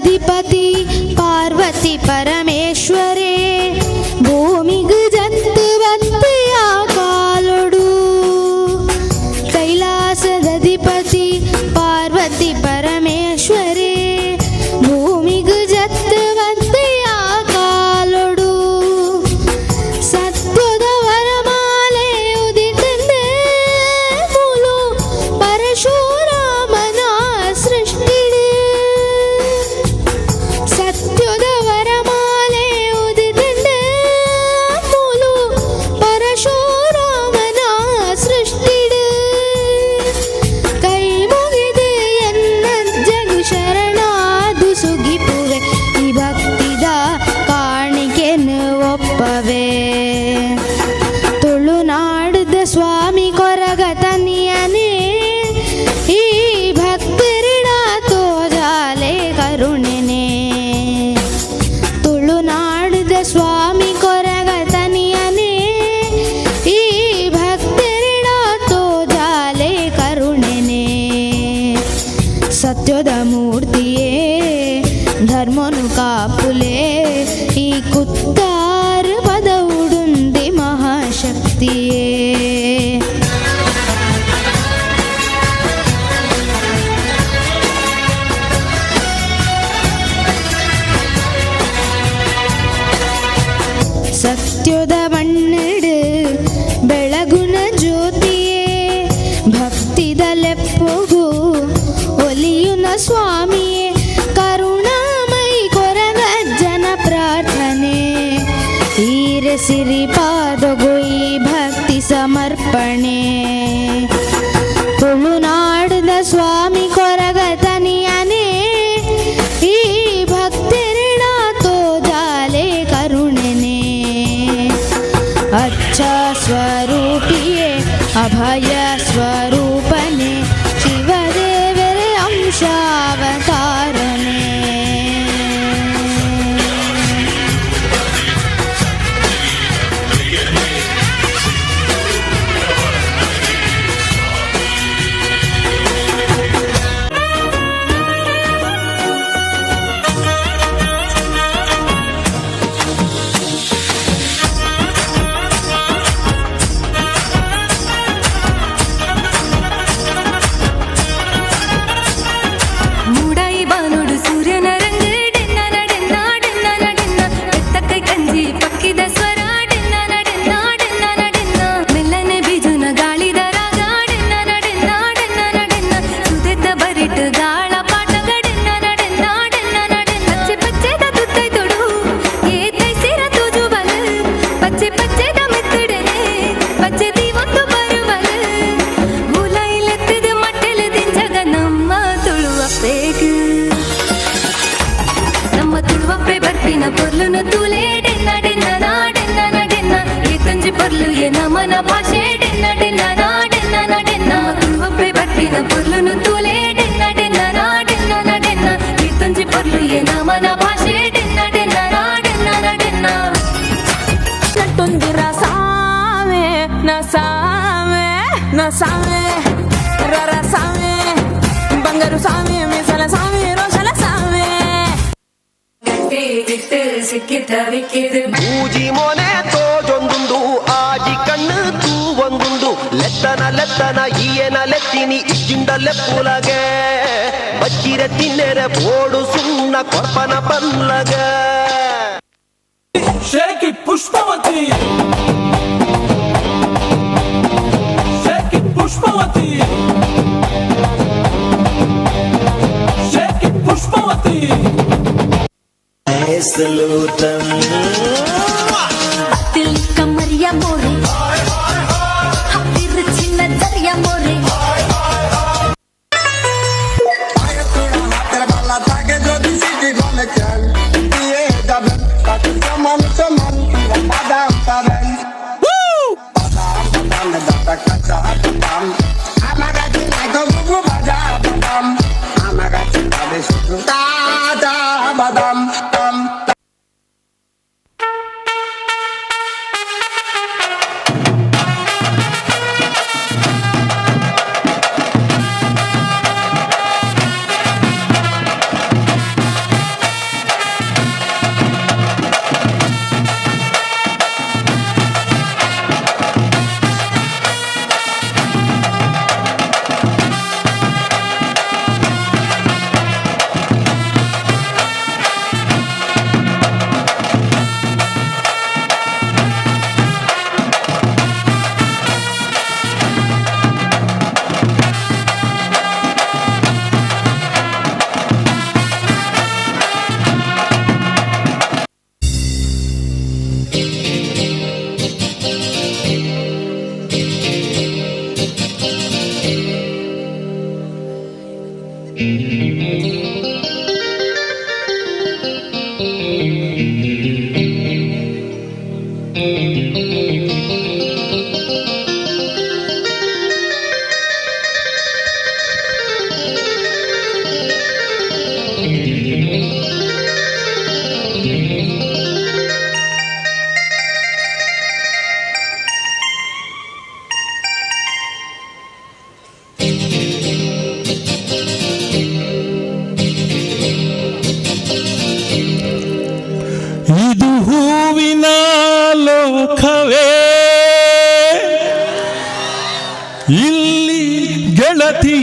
ಸದಧಿಪತಿ ಪಾರ್ವತಿ ಪರಮೇಶ್ವರೇ ಭೂಮಿಗು ಜಂತು ಬಂತೆಯ ಕಾಲೊಡು ಕೈಲಾಸದಧಿಪತಿ ಪಾರ್ವತಿ ಪರಮೇಶ್ವರೇ ಭೂಮಿಗು ಜತ್ತು ಬಂತೆಯ ಕಾಲೊಡು ಸತ್ಯದ ವರಮಾಲೆ ಉದಿತಂದೆ ಮೂಲು ಪರಶುರಾಮನ ಸೃಷ್ಟಿಡು ಸತ್ಯದ ವರಮಾಲೆ ಉದಿತಂದೆ ಮೂಲು ಪರಶುರಾಮನ ಸೃಷ್ಟಿಡು ಕೈ ಮುಗಿದು ಎನ್ನ ಜಗು ಶರಣಾದು ಸುಗಿಪುವೆ ಈ ಭಕ್ತಿದ ಕಾಣಿಕೆನು ಒಪ್ಪವೇ ತುಳುನಾಡದ ಸ್ವಾಮಿ ಕೊರಗ ತನಿಯನೇ ಈ ಭಕ್ತರಿಡ ತೋಜಾಲೆ ಕರುಣೆನೆ ತುಳುನಾಡದ ಸ್ವಾಮಿ ಕೊರಗ ತನಿಯನೇ ಈ ಭಕ್ತರಿಡ ತೋಜಾಲೆ ಕರುಣೆನೆ ಸತ್ಯದ ಮೂರ್ತಿಯೇ ಧರ್ಮನು ಕಾಪುಲೆ ಈ ಕುತ್ತಾರ ಪದ ಉಡುಂದಿ ಮಹಾಶಕ್ತಿಯೇ ಸತ್ಯದ ಮಣ್ಣಿಡು ಬೆಳಗುನ ಜ್ಯೋತಿಯೇ ಭಕ್ತಿದ ಲೆಪ್ಪುಗು ಒಲಿಯುನ ಸ್ವಾಮಿಯೇ ಕರುಣಾಮಯಿ ಕೊರಗ ಜನ ಪ್ರಾರ್ಥನೆ ತೀರ ಸಿರಿಪಾದಗೊಯ್ ಭಕ್ತಿ ಸಮರ್ಪಣೆ ತುಳುನಾಡದ ಸ್ವಾಮಿ ಕೊರಗ ತನಿಯನೇ ಈ ಭಕ್ತರಿಡ ತೋಜಾಲೆ ಕರುಣೆನೆ ಅಚ್ಚ ಸ್ವರೂಪಿಯೇ ಅಭಯ ಸ್ವರೂಪನೆ ಶಿವದೇವರ ಅಂಶಾವತಾರನೆ ಮೂಡೈ ಬಾನುಡು ಸೂರ್ಯನ ರಂಗ ಡೆನ್ನ ನಡೆನ್ನ ಡೆನ್ನ ನಡೆನ್ನ ಬೆತ್ತಕ್ಕೈ ಕಂಜಿ ಪಕ್ಕಿದ ಸ್ವರ ಡೆನ್ನ ನಡೆನ್ನ ಡೆನ್ನ ನಡೆನ್ನ ಮೆಲ್ಲನೆ ಬಿಜುನ ಗಾಳಿದ ರಾಗ ಡೆನ್ನ ನಡೆನ್ನ ಡೆನ್ನ ನಡೆನ್ನ ಸುದೆತ್ತ ಬರಿಟ್ ಗಾಳ ಪಾಠಗ ಡೆನ್ನ ನಡೆನ್ನ ಡೆನ್ನ ನಡೆನ್ನ ಪಚ್ಚೆ ಪಚ್ಚೆದ ತುತ್ತೈ ತೊಡು ಏತೈ ಸಿರ ತುಜುವಲ್ ಪಚ್ಚೆ ಪಚ್ಚೆದ ಮೆತ್ತಡೆನೆ ಪಚ್ಚೆ ದೀವೊಂದು ಬರುವಲ್ ಹುಲೈಲೆತ್ತಿದ ಮಟ್ಟೆಲೆ ದಿಂಜಗ ನಮ್ಮ ತುಳುವ ಬೇಗ ನಮ್ಮ ತುಳುವಪ್ಪೆ ಬರ್ಪಿನ ಪೊರ್ಲುನು ತೂಲೆ ಡೆನ್ನ ಡೆನ್ನ ನಾಡೆನ್ನ ನಡೆನ್ನ ಏತಂಜಿ ಪೊರ್ಲು ಎ ನಮನ ಭಾಷೆ ಡೆನ್ನ ಡೆನ್ನ ನಾಡೆನ್ನ ನಡೆನ್ನ ತುಳುವಪ್ಪೆ ಬರ್ಪಿನ ಪೊರ್ಲುನು ತೂಲೆ ಡೆನ್ನ ಡೆನ್ನ ನಾಡೆನ್ನ ನಡೆನ್ನ ಏತಂಜಿ ಪೊರ್ಲು ಎ ನಮನ ಭಾಷೆ ಡೆನ್ನ ಡೆನ್ನ ನಾಡೆನ್ನ ನಡೆನ್ನ ನಟ್ಟೊಂದಿರ ಸಾಮೆ ನ ಸಾಮೆ ನ ಸಾಮೆ ರರ ಸಾಮೆ ಬಂಗಾರು ಸಾಮೆ ಮೀಸಲ ಸಾಮೆ ರೋಷಲ ಸಾಮೆ ಇಟ್ಟು ಸಿಕ್ಕಿದ್ದ ವಿಕ್ಕಿದ್ದು ಬೂಜಿ ಮೊನೆ ತೋಜೊಂದುಂಡು ಆಜಿ ಕಣ್ಣು ತೂವೊಂದುಂಡು ಲೆತ್ತನ ಈಯನ ಲೆತ್ತಿನಿ ಇಜ್ಜಿಂಡ ಲೆಪ್ಪುಲಗೆ ಬಚ್ಚಿರೆ ತಿನ್ನೆರೆ ಬೋಡು ಸುಣ್ಣ ಕೊರ್ಪನ ಪಲ್ಲಗ Shake it, Pushpavati. Shake it, Pushpavati. Shake it, Pushpavati. दिल कमरिया मोरे तिरछी नजरिया मोरे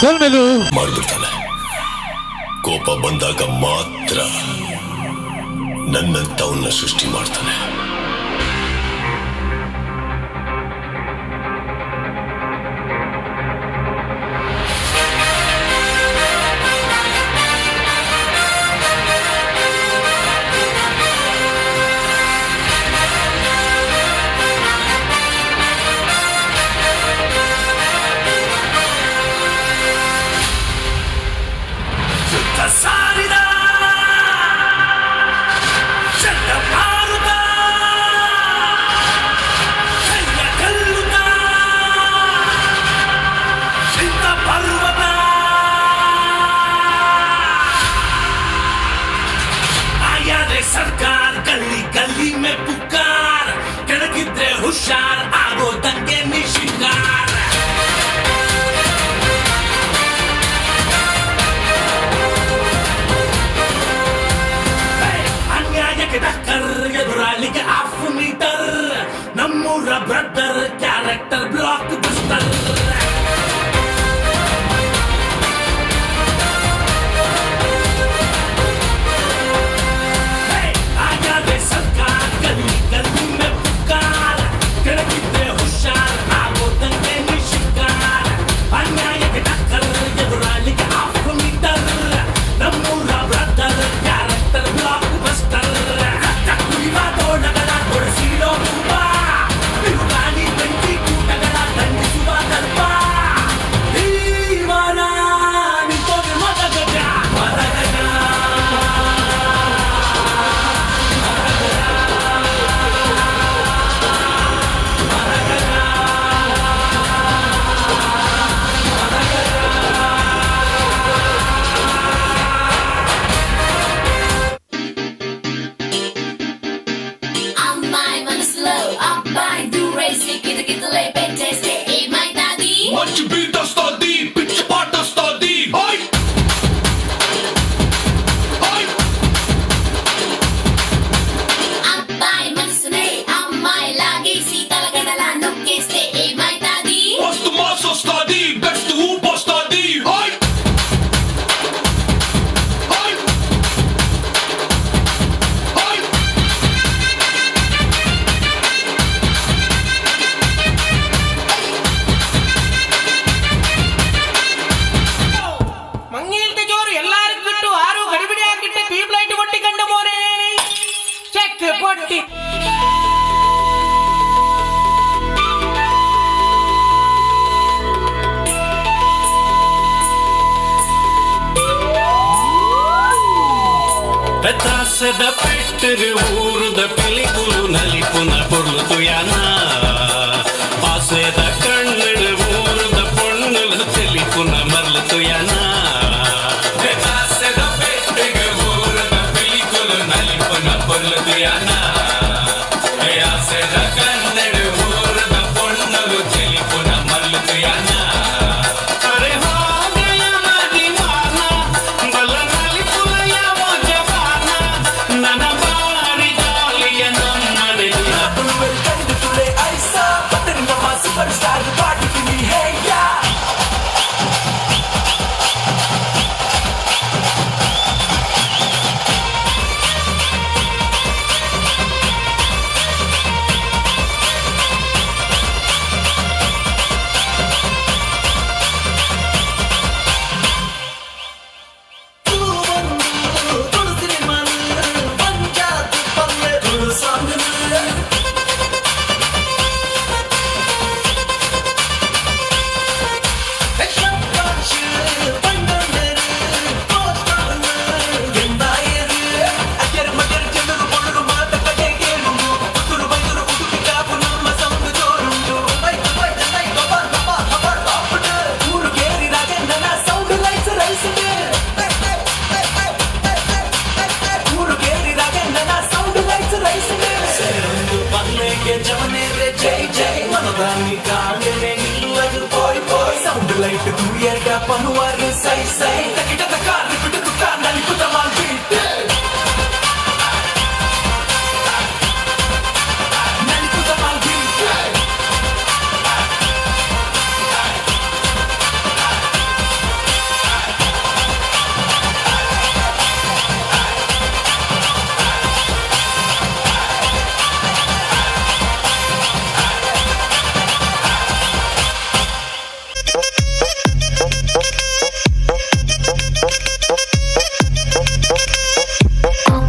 ಸೊಲ್ಮೆಲು ಮಾಡ್ಬಿಡ್ತಾನೆ. ಕೋಪ ಬಂದಾಗ ಮಾತ್ರ ನನ್ನಂತವನ್ನ ಸೃಷ್ಟಿ ಮಾಡ್ತಾನೆ. ಸಾರಿದ ಚಂಡಮಾರುತ ಕೈಯ ಕಲ್ಲುತ ಸಿದ್ಧ ಪರ್ವತ आया रे सरकार गली गली में पुकार ಕೆಳಗಿದ್ರೆ ಹುಷಾರ್ ಆಗೋ ದಂಗೆ ನಿಶಿಕಾರ ಎದುರಾಳಿಗೆ ಹಾಫ್ ಮೀಟರ್ ನಮ್ಮೂರ ಬ್ರದರ್ ಕ್ಯಾರೆಕ್ಟರ್ ಬ್ಲಾಕ್ ಬಸ್ಟರ್ ಆಗಾದೆ ಸರ್ಕಾರ ಗಲ್ಲಿ ಗಲ್ಲಿ ಮೇ ಪುಕಾರ ಕೆಳಗಿದ್ರೆ ಹುಷಾರ್ ಆಗೋದಂತೆ ನಿಶಿಕಾರ ಅನ್ಯಾಯಕ್ಕೆ ಟಕ್ಕರ್ ಎದುರಾಳಿಗೆ ಹಾಫ್ ಮೀಟರ್ ನಮ್ಮೂರ ಬ್ರದರ್ ಕ್ಯಾರೆಕ್ಟರ್ ಬ್ಲಾಕ್ ಬಸ್ಟರ್ ಕೊಡಿಸಿರೋ ತುಂಬ ಬಿರುಗಾಳಿ ಬೆಂಕಿ ಕೂಟಗಳ ದಂಡಿಸುವ ದರ್ಪ ಈ ಮನ ನಿಂತೋಗಿ ಮದಗಜ ಮದಗಜ అమ్మాయి మనసులో అబ్బాయి దూరేసి కితకితలే పెట్టేస్తే ఏమైనాది మంచి బీట్ వస్తుంది, పిచ్చి పాట వస్తుంది. అబ్బాయి మనసునే అమ్మాయి లాగేసి తలగడలా నొక్కేస్తే ఏమైనాది మస్తు మాస్ వస్తుంది, బెస్ట్ ఊపు వస్తుంది. ಮಂಗೇಲ್ದ ಜೋರು ಎಲ್ಲಾರಿಗೂ ಬಿಟ್ಟು ಆರು ಗಡಿಬಿಡಿ ಹಾಕಿಟ್ಟೆ ಟ್ಯೂಬ್ ಲೈಟ್ ಒಟ್ಟಿಕೊಂಡು ಮೋರೆ ಚೆಕ್ ಕೊಟ್ಟಿ పెద్దాసద పెట్టరు ఊరుద పిలిపులు నలిపున పొర్లుతు యానా పాసేద కಣ್ಣుడు ఊరుద పొన్నులు తెలిపున మర్లుతు యానా పెద్దాసద పెట్టరు ఊరుద పిలిపులు నలిపున పొర్లుతు యానా యాసద కన్నడు ఊరుద పొన్నులు తెలిపున మర్లుతు యానా అరే హో గయా నది మానా బల నలిపుల యావో జవానా నన బారి జాలియ నమ్మని ಪನುವಾರು ಸೈ ಸೈ ತಕಿಟ ತಕಾರ ಬಿಟ್ಟು ತುಕ ನಲಿಪುತ ಮಾಲ್ಬಿಟ್ಟು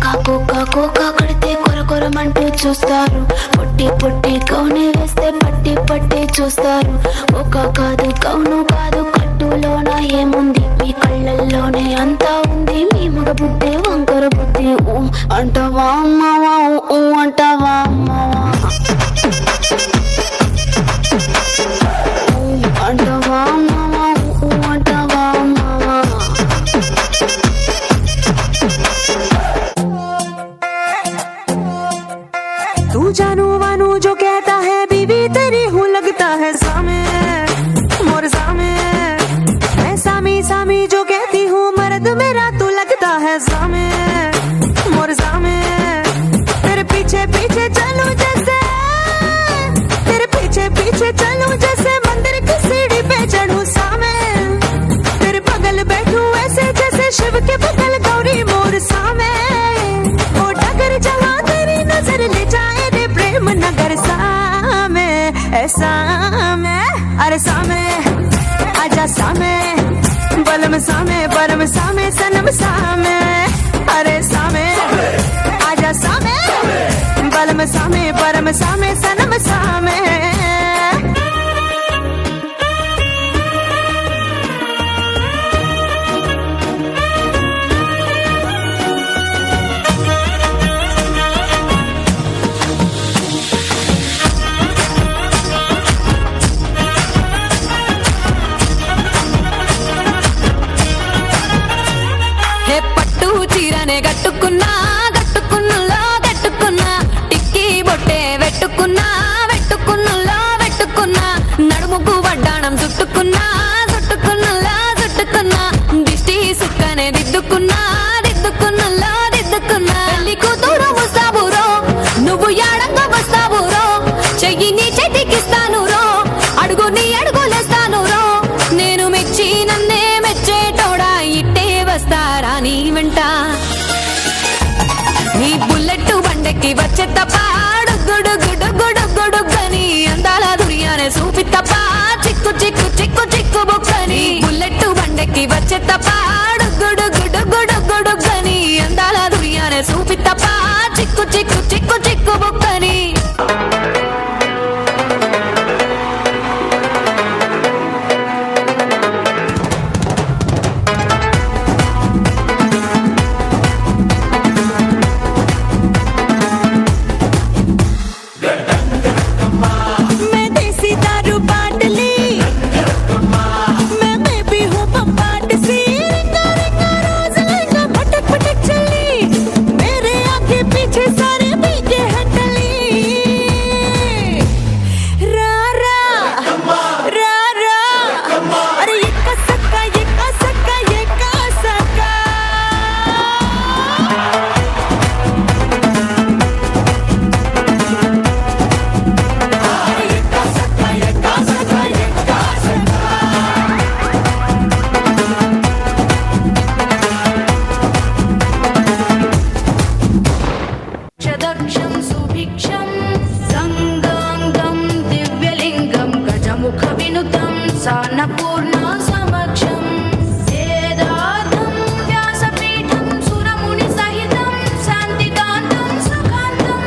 కోకా కోకా కోకా కడితే కొర కొరమంటూ చూస్తారు, పొట్టి పొట్టి కౌని వేస్తే పట్టి పట్టి చూస్తారు. కోకా కాదు కౌను కాదు కట్టులోన ఏముంది, మీ కళ్ళల్లోనే అంతా ఉంది, మీ మగ బుద్ధి వంకర బుద్ధి. అంటావా అమ్మావా అంటావా అమ్మావా, అంటావా అమ్మావా అంటావా అమ్మావా. तू जानू वानू जो कहता है बीवी तेरी हूँ लगता है सामे मोर सामे, मैं सामी सामी जो कहती हूँ मर्द मेरा तू लगता है सामे मोर सामे. तेरे पीछे पीछे चलूं जैसे, तेरे पीछे पीछे चलूं जैसे मंदिर की सीढ़ी पे चढ़ूं सामे, तेरे बगल बैठूं ऐसे जैसे शिव के बगल गौरी मोर सामे. ओ डगर जहाँ तेरी नजर ले जाए रे प्रेम नगर सामे, ऐसा में अरे सामे आजा सामे, बलम सामे परम सामे सनम सामे. अरे सामे आजा सामे, बलम सामे परम सामे सनम सामे. హే పట్టు చీరనే కట్టుకున్నా కట్టుకున్నులో కట్టుకున్నా, టిక్కీ బొట్టే వెట్టుకున్నా వెట్టుకున్నులో వెట్టుకున్నా, నడుముకు వడ్డాణం చుట్టుకున్నా చుట్టుకున్నులో చుట్టుకున్నా, దిష్టి సుక్కనే దిద్దుకున్నా దిద్దుకున్నులో దిద్దుకున్నా. పెళ్లి కూతురు వస్తావురో నువ్వు యాడంగా వస్తావురో, చెయ్యి నీ చేతికిస్తాను రో, అడుగు నీ అడుగులేస్తాను రో, నేను మెచ్చి నన్నే మెచ్చేటోడా ఇట్టే వస్తారా నీ వెంట. నీ బుల్లెట్ బండెక్కి వచ్చే తప్ప గుడు గుడు గుడు గుడు గని, అందాల దుర్యానే చూపి తప్ప చిక్కు చిక్కు చిక్కు చిక్కు బుక్కని. బుల్లెట్ బండెక్కి వచ్చే తప్ప గుడు గుడు గుడు గుడు గని, అందాల దుర్యానే చూపి తప్ప చిక్కు చిక్కు చిక్కు చిక్కు బుక్కని. मैं देसी दारू बांट ली, मैं भी हूँ बम्बाट सी, रिंगा रिंगा रोज लहंगा पटक पटक चली, मेरे आगे पीछे सारे भीगे हटली. रा रा रा रा, अरे ये का सक्का ये का सक्का ये का सक्का. शदक्षं सुभिक्षं गङ्गाङ्गं दिव्यलिङ्गं गजमुखविनुतं सान्नपूर्णा समक्षं, वेदार्थं व्यासपीठं सुरमुनिसहितं शान्तिकान्तं सुखान्तं,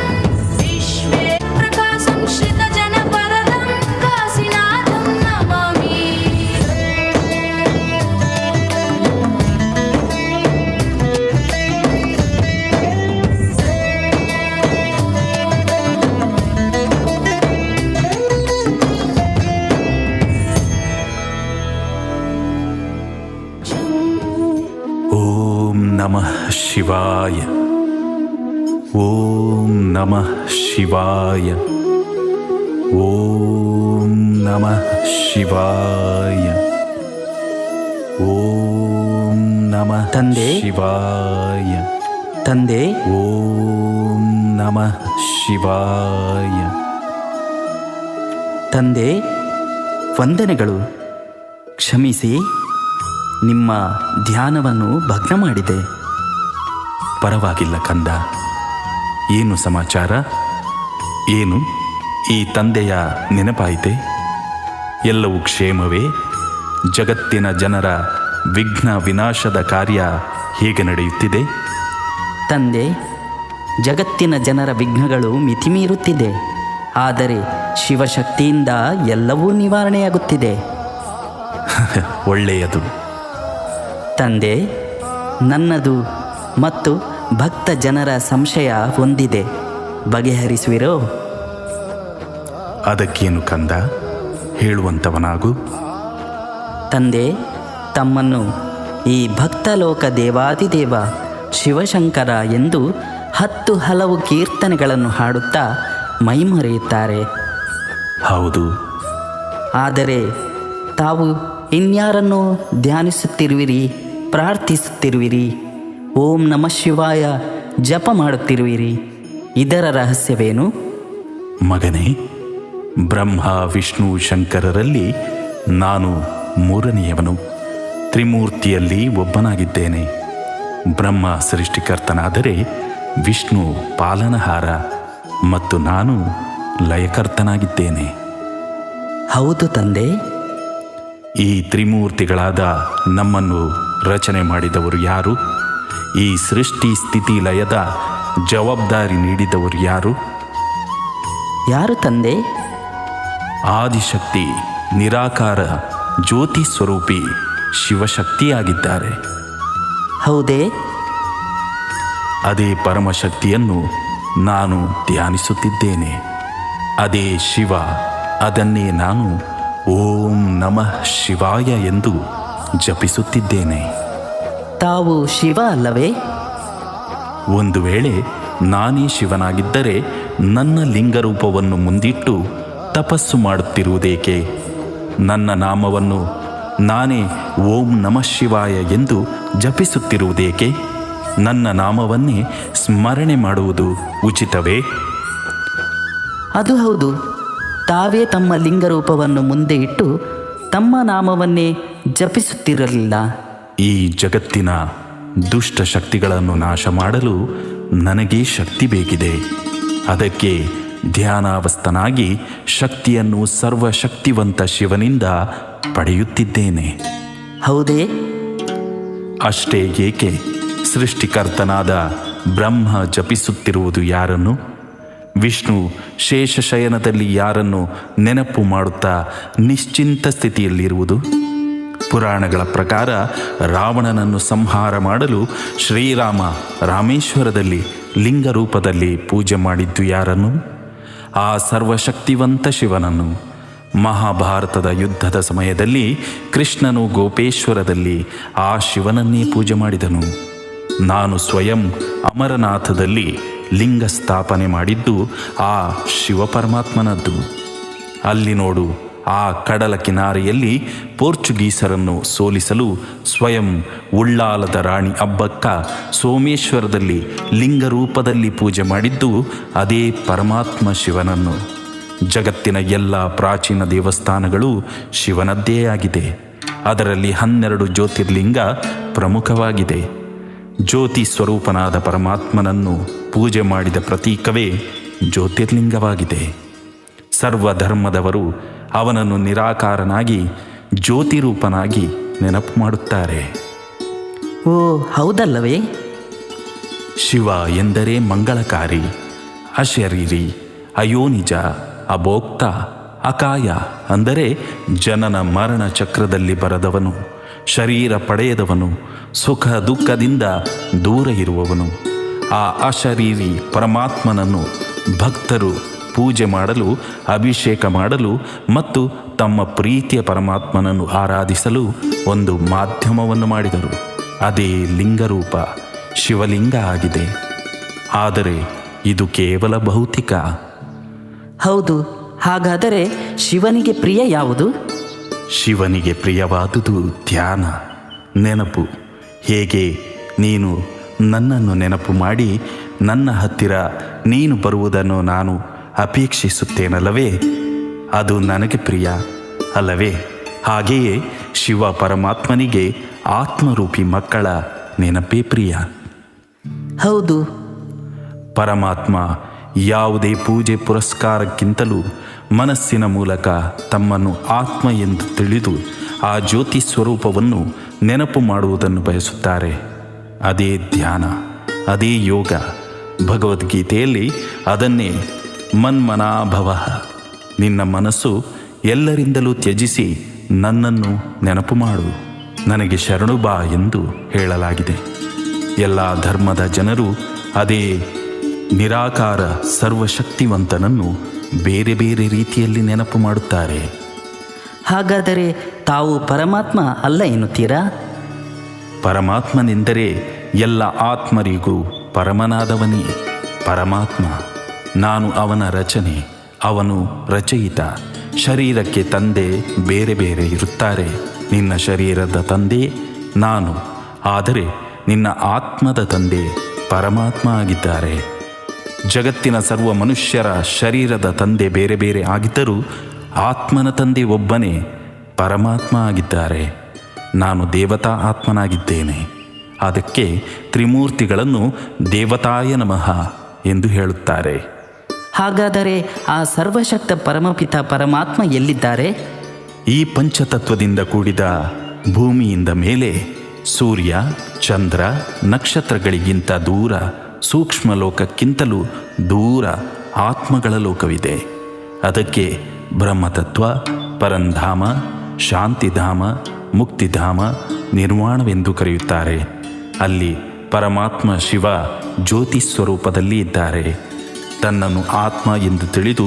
विश्वे प्रकाशं श्रितजनपरदं काशीनाथं नमामि. ఓం నమః శివాయ, ఓం నమః శివాయ, ఓం నమః శివాయ, ఓం నమః ತಂದೆ శివాయ, ತಂದೆ ఓం నమః శివాయ. ತಂದೆ ವಂದನೆಗಳು, ಕ್ಷಮಿಸಿ ನಿಮ್ಮ ಧ್ಯಾನವನ್ನು ಭಗ್ನ ಮಾಡಿದೆ. ಪರವಾಗಿಲ್ಲ ಕಂದ. ಏನು ಸಮಾಚಾರ? ಏನು ಈ ತಂದೆಯ ನೆನಪಾಯಿತೆ? ಎಲ್ಲವೂ ಕ್ಷೇಮವೇ? ಜಗತ್ತಿನ ಜನರ ವಿಘ್ನ ವಿನಾಶದ ಕಾರ್ಯ ಹೇಗೆ ನಡೆಯುತ್ತಿದೆ? ತಂದೆ ಜಗತ್ತಿನ ಜನರ ವಿಘ್ನಗಳು ಮಿತಿಮೀರುತ್ತಿದೆ. ಆದರೆ ಶಿವಶಕ್ತಿಯಿಂದ ಎಲ್ಲವೂ ನಿವಾರಣೆಯಾಗುತ್ತಿದೆ. ಒಳ್ಳೆಯದು ತಂದೆ, ನನ್ನದು ಮತ್ತು ಭಕ್ತ ಜನರ ಸಂಶಯ ಹೊಂದಿದೆ, ಬಗೆಹರಿಸುವಿರೋ? ಅದಕ್ಕೇನು ಕಂದ, ಹೇಳುವಂಥವನಾಗು. ತಂದೆ, ತಮ್ಮನ್ನು ಈ ಭಕ್ತಲೋಕ ದೇವಾದಿದೇವ ಶಿವಶಂಕರ ಎಂದು 10 ಹಲವು ಕೀರ್ತನೆಗಳನ್ನು ಹಾಡುತ್ತಾ ಮೈಮರೆಯುತ್ತಾರೆ. ಹೌದು. ಆದರೆ ತಾವು ಇನ್ಯಾರನ್ನು ಧ್ಯಾನಿಸುತ್ತಿರುವಿರಿ, ಪ್ರಾರ್ಥಿಸುತ್ತಿರುವಿರಿ, ಓಂ ನಮಃ ಶಿವಾಯ ಜಪ ಮಾಡುತ್ತಿರುವಿರಿ. ಇದರ ರಹಸ್ಯವೇನು? ಮಗನೇ, ಬ್ರಹ್ಮ ವಿಷ್ಣು ಶಂಕರರಲ್ಲಿ ನಾನು ಮೂರನೆಯವನು. ತ್ರಿಮೂರ್ತಿಯಲ್ಲಿ ಒಬ್ಬನಾಗಿದ್ದೇನೆ. ಬ್ರಹ್ಮ ಸೃಷ್ಟಿಕರ್ತನಾದರೆ ವಿಷ್ಣು ಪಾಲನಹಾರ ಮತ್ತು ನಾನು ಲಯಕರ್ತನಾಗಿದ್ದೇನೆ. ಹೌದು ತಂದೆ. ಈ ತ್ರಿಮೂರ್ತಿಗಳಾದ ನಮ್ಮನ್ನು ರಚನೆ ಮಾಡಿದವರು ಯಾರು? ಈ ಸೃಷ್ಟಿ ಸ್ಥಿತಿ ಲಯದ ಜವಾಬ್ದಾರಿ ನೀಡಿದವರು ಯಾರು? ಯಾರು ತಂದೆ? ಆದಿಶಕ್ತಿ, ನಿರಾಕಾರ ಜ್ಯೋತಿ ಸ್ವರೂಪಿ ಶಿವಶಕ್ತಿಯಾಗಿದ್ದಾರೆ. ಹೌದೇ? ಅದೇ ಪರಮಶಕ್ತಿಯನ್ನು ನಾನು ಧ್ಯಾನಿಸುತ್ತಿದ್ದೇನೆ. ಅದೇ ಶಿವ. ಅದನ್ನೇ ನಾನು ಓಂ ನಮಃ ಶಿವಾಯ ಎಂದು ಜಪಿಸುತ್ತಿದ್ದೇನೆ. ತಾವು ಶಿವ ಅಲ್ಲವೇ? ಒಂದು ವೇಳೆ ನಾನೇ ಶಿವನಾಗಿದ್ದರೆ ನನ್ನ ಲಿಂಗರೂಪವನ್ನು ಮುಂದಿಟ್ಟು ತಪಸ್ಸು ಮಾಡುತ್ತಿರುವುದೇಕೆ? ನನ್ನ ನಾಮವನ್ನು ನಾನೇ ಓಂ ನಮಃ ಶಿವಾಯ ಎಂದು ಜಪಿಸುತ್ತಿರುವುದೇಕೆ? ನನ್ನ ನಾಮವನ್ನೇ ಸ್ಮರಣೆ ಮಾಡುವುದು ಉಚಿತವೇ? ಅದು ಹೌದು. ತಾವೇ ತಮ್ಮ ಲಿಂಗರೂಪವನ್ನು ಮುಂದೆ ಇಟ್ಟು ತಮ್ಮ ನಾಮವನ್ನೇ ಜಪಿಸುತ್ತಿರಲಿಲ್ಲ. ಈ ಜಗತ್ತಿನ ದುಷ್ಟ ಶಕ್ತಿಗಳನ್ನು ನಾಶ ಮಾಡಲು ನನಗೆ ಶಕ್ತಿ ಬೇಕಿದೆ. ಅದಕ್ಕೆ ಧ್ಯಾನಾವಸ್ಥನಾಗಿ ಶಕ್ತಿಯನ್ನು ಸರ್ವಶಕ್ತಿವಂತ ಶಿವನಿಂದ ಪಡೆಯುತ್ತಿದ್ದೇನೆ. ಹೌದೇ? ಅಷ್ಟೇ ಏಕೆ, ಸೃಷ್ಟಿಕರ್ತನಾದ ಬ್ರಹ್ಮ ಜಪಿಸುತ್ತಿರುವುದು ಯಾರನ್ನು? ವಿಷ್ಣು ಶೇಷಶಯನದಲ್ಲಿ ಯಾರನ್ನು ನೆನಪು ಮಾಡುತ್ತಾ ನಿಶ್ಚಿಂತ ಸ್ಥಿತಿಯಲ್ಲಿರುವುದು? ಪುರಾಣಗಳ ಪ್ರಕಾರ ರಾವಣನನ್ನು ಸಂಹಾರ ಮಾಡಲು ಶ್ರೀರಾಮ ರಾಮೇಶ್ವರದಲ್ಲಿ ಲಿಂಗರೂಪದಲ್ಲಿ ಪೂಜೆ ಮಾಡಿದ್ದು ಯಾರನ್ನು? ಆ ಸರ್ವಶಕ್ತಿವಂತ ಶಿವನನ್ನು. ಮಹಾಭಾರತದ ಯುದ್ಧದ ಸಮಯದಲ್ಲಿ ಕೃಷ್ಣನು ಗೋಪೇಶ್ವರದಲ್ಲಿ ಆ ಶಿವನನ್ನೇ ಪೂಜೆ ಮಾಡಿದನು. ನಾನು ಸ್ವಯಂ ಅಮರನಾಥದಲ್ಲಿ ಲಿಂಗ ಸ್ಥಾಪನೆ ಮಾಡಿದ್ದು ಆ ಶಿವಪರಮಾತ್ಮನದ್ದು. ಅಲ್ಲಿ ನೋಡು, ಆ ಕಡಲ ಕಿನಾರೆಯಲ್ಲಿ ಪೋರ್ಚುಗೀಸರನ್ನು ಸೋಲಿಸಲು ಸ್ವಯಂ ಉಳ್ಳಾಲದ ರಾಣಿ ಅಬ್ಬಕ್ಕ ಸೋಮೇಶ್ವರದಲ್ಲಿ ಲಿಂಗರೂಪದಲ್ಲಿ ಪೂಜೆ ಮಾಡಿದ್ದು ಅದೇ ಪರಮಾತ್ಮ ಶಿವನನ್ನು. ಜಗತ್ತಿನ ಎಲ್ಲ ಪ್ರಾಚೀನ ದೇವಸ್ಥಾನಗಳು ಶಿವನದ್ದೇ ಆಗಿದೆ. ಅದರಲ್ಲಿ 12 ಜ್ಯೋತಿರ್ಲಿಂಗ ಪ್ರಮುಖವಾಗಿದೆ. ಜ್ಯೋತಿ ಸ್ವರೂಪನಾದ ಪರಮಾತ್ಮನನ್ನು ಪೂಜೆ ಮಾಡಿದ ಪ್ರತೀಕವೇ ಜ್ಯೋತಿರ್ಲಿಂಗವಾಗಿದೆ. ಸರ್ವಧರ್ಮದವರು ಅವನನ್ನು ನಿರಾಕಾರನಾಗಿ ಜ್ಯೋತಿರೂಪನಾಗಿ ನೆನಪು ಮಾಡುತ್ತಾರೆ. ಓ ಹೌದಲ್ಲವೇ? ಶಿವ ಎಂದರೆ ಮಂಗಳಕಾರಿ, ಅಶರೀರಿ, ಅಯೋನಿಜ, ಅಭೋಕ್ತ, ಅಕಾಯ ಅಂದರೆ ಜನನ ಮರಣ ಚಕ್ರದಲ್ಲಿ ಬರದವನು, ಶರೀರ ಪಡೆಯದವನು, ಸುಖ ದುಃಖದಿಂದ ದೂರ ಇರುವವನು. ಆ ಅಶರೀರಿ ಪರಮಾತ್ಮನನ್ನು ಭಕ್ತರು ಪೂಜೆ ಮಾಡಲು, ಅಭಿಷೇಕ ಮಾಡಲು ಮತ್ತು ತಮ್ಮ ಪ್ರೀತಿಯ ಪರಮಾತ್ಮನನ್ನು ಆರಾಧಿಸಲು ಒಂದು ಮಾಧ್ಯಮವನ್ನು ಮಾಡಿದರು. ಅದೇ ಲಿಂಗರೂಪ ಶಿವಲಿಂಗ ಆಗಿದೆ. ಆದರೆ ಇದು ಕೇವಲ ಭೌತಿಕ. ಹೌದು. ಹಾಗಾದರೆ ಶಿವನಿಗೆ ಪ್ರಿಯ ಯಾವುದು? ಶಿವನಿಗೆ ಪ್ರಿಯವಾದುದು ಧ್ಯಾನ, ನೆನಪು. ಹೇಗೆ ನೀನು ನನ್ನನ್ನು ನೆನಪು ಮಾಡಿ ನನ್ನ ಹತ್ತಿರ ನೀನು ಬರುವುದನ್ನು ನಾನು ಅಪೇಕ್ಷಿಸುತ್ತೇನಲ್ಲವೇ? ಅದು ನನಗೆ ಪ್ರಿಯ ಅಲ್ಲವೇ? ಹಾಗೆಯೇ ಶಿವ ಪರಮಾತ್ಮನಿಗೆ ಆತ್ಮರೂಪಿ ಮಕ್ಕಳ ನೆನಪೇ ಪ್ರಿಯ. ಹೌದು. ಪರಮಾತ್ಮ ಯಾವುದೇ ಪೂಜೆ ಪುರಸ್ಕಾರಕ್ಕಿಂತಲೂ ಮನಸ್ಸಿನ ಮೂಲಕ ತಮ್ಮನ್ನು ಆತ್ಮ ಎಂದು ತಿಳಿದು ಆ ಜ್ಯೋತಿ ಸ್ವರೂಪವನ್ನು ನೆನಪು ಮಾಡುವುದನ್ನು ಬಯಸುತ್ತಾರೆ. ಅದೇ ಧ್ಯಾನ, ಅದೇ ಯೋಗ. ಭಗವದ್ಗೀತೆಯಲ್ಲಿ ಅದನ್ನೇ ಮನ್ಮನಾಭವ, ನಿನ್ನ ಮನಸ್ಸು ಎಲ್ಲರಿಂದಲೂ ತ್ಯಜಿಸಿ ನನ್ನನ್ನು ನೆನಪು ಮಾಡು, ನನಗೆ ಶರಣು ಬಾ ಎಂದು ಹೇಳಲಾಗಿದೆ. ಎಲ್ಲ ಧರ್ಮದ ಜನರು ಅದೇ ನಿರಾಕಾರ ಸರ್ವಶಕ್ತಿವಂತನನ್ನು ಬೇರೆ ಬೇರೆ ರೀತಿಯಲ್ಲಿ ನೆನಪು ಮಾಡುತ್ತಾರೆ. ಹಾಗಾದರೆ ತಾವು ಪರಮಾತ್ಮ ಅಲ್ಲ ಎನ್ನುತ್ತೀರಾ? ಪರಮಾತ್ಮನೆಂದರೆ ಎಲ್ಲ ಆತ್ಮರಿಗೂ ಪರಮನಾದವನೇ ಪರಮಾತ್ಮ. ನಾನು ಅವನ ರಚನೆ, ಅವನು ರಚಯಿತ. ಶರೀರಕ್ಕೆ ತಂದೆ ಬೇರೆ ಬೇರೆ ಇರುತ್ತಾರೆ. ನಿನ್ನ ಶರೀರದ ತಂದೆ ನಾನು, ಆದರೆ ನಿನ್ನ ಆತ್ಮದ ತಂದೆ ಪರಮಾತ್ಮ ಆಗಿದ್ದಾರೆ. ಜಗತ್ತಿನ ಸರ್ವ ಮನುಷ್ಯರ ಶರೀರದ ತಂದೆ ಬೇರೆ ಬೇರೆ ಆಗಿದ್ದರೂ ಆತ್ಮನ ತಂದೆ ಒಬ್ಬನೇ ಪರಮಾತ್ಮ ಆಗಿದ್ದಾರೆ. ನಾನು ದೇವತಾ ಆತ್ಮನಾಗಿದ್ದೇನೆ. ಅದಕ್ಕೆ ತ್ರಿಮೂರ್ತಿಗಳನ್ನು ದೇವತಾಯ ನಮಃ ಎಂದು ಹೇಳುತ್ತಾರೆ. ಹಾಗಾದರೆ ಆ ಸರ್ವಶಕ್ತ ಪರಮಪಿತ ಪರಮಾತ್ಮ ಎಲ್ಲಿದ್ದಾರೆ? ಈ ಪಂಚತತ್ವದಿಂದ ಕೂಡಿದ ಭೂಮಿಯಿಂದ ಮೇಲೆ ಸೂರ್ಯ, ಚಂದ್ರ, ನಕ್ಷತ್ರಗಳಿಗಿಂತ ದೂರ, ಸೂಕ್ಷ್ಮ ಲೋಕಕ್ಕಿಂತಲೂ ದೂರ ಆತ್ಮಗಳ ಲೋಕವಿದೆ. ಅದಕ್ಕೆ ಬ್ರಹ್ಮತತ್ವ, ಪರಂಧಾಮ, ಶಾಂತಿಧಾಮ, ಮುಕ್ತಿಧಾಮ, ನಿರ್ವಾಣವೆಂದು ಕರೆಯುತ್ತಾರೆ. ಅಲ್ಲಿ ಪರಮಾತ್ಮ ಶಿವ ಜ್ಯೋತಿ ಸ್ವರೂಪದಲ್ಲಿ ಇದ್ದಾರೆ. ತನ್ನನ್ನು ಆತ್ಮ ಎಂದು ತಿಳಿದು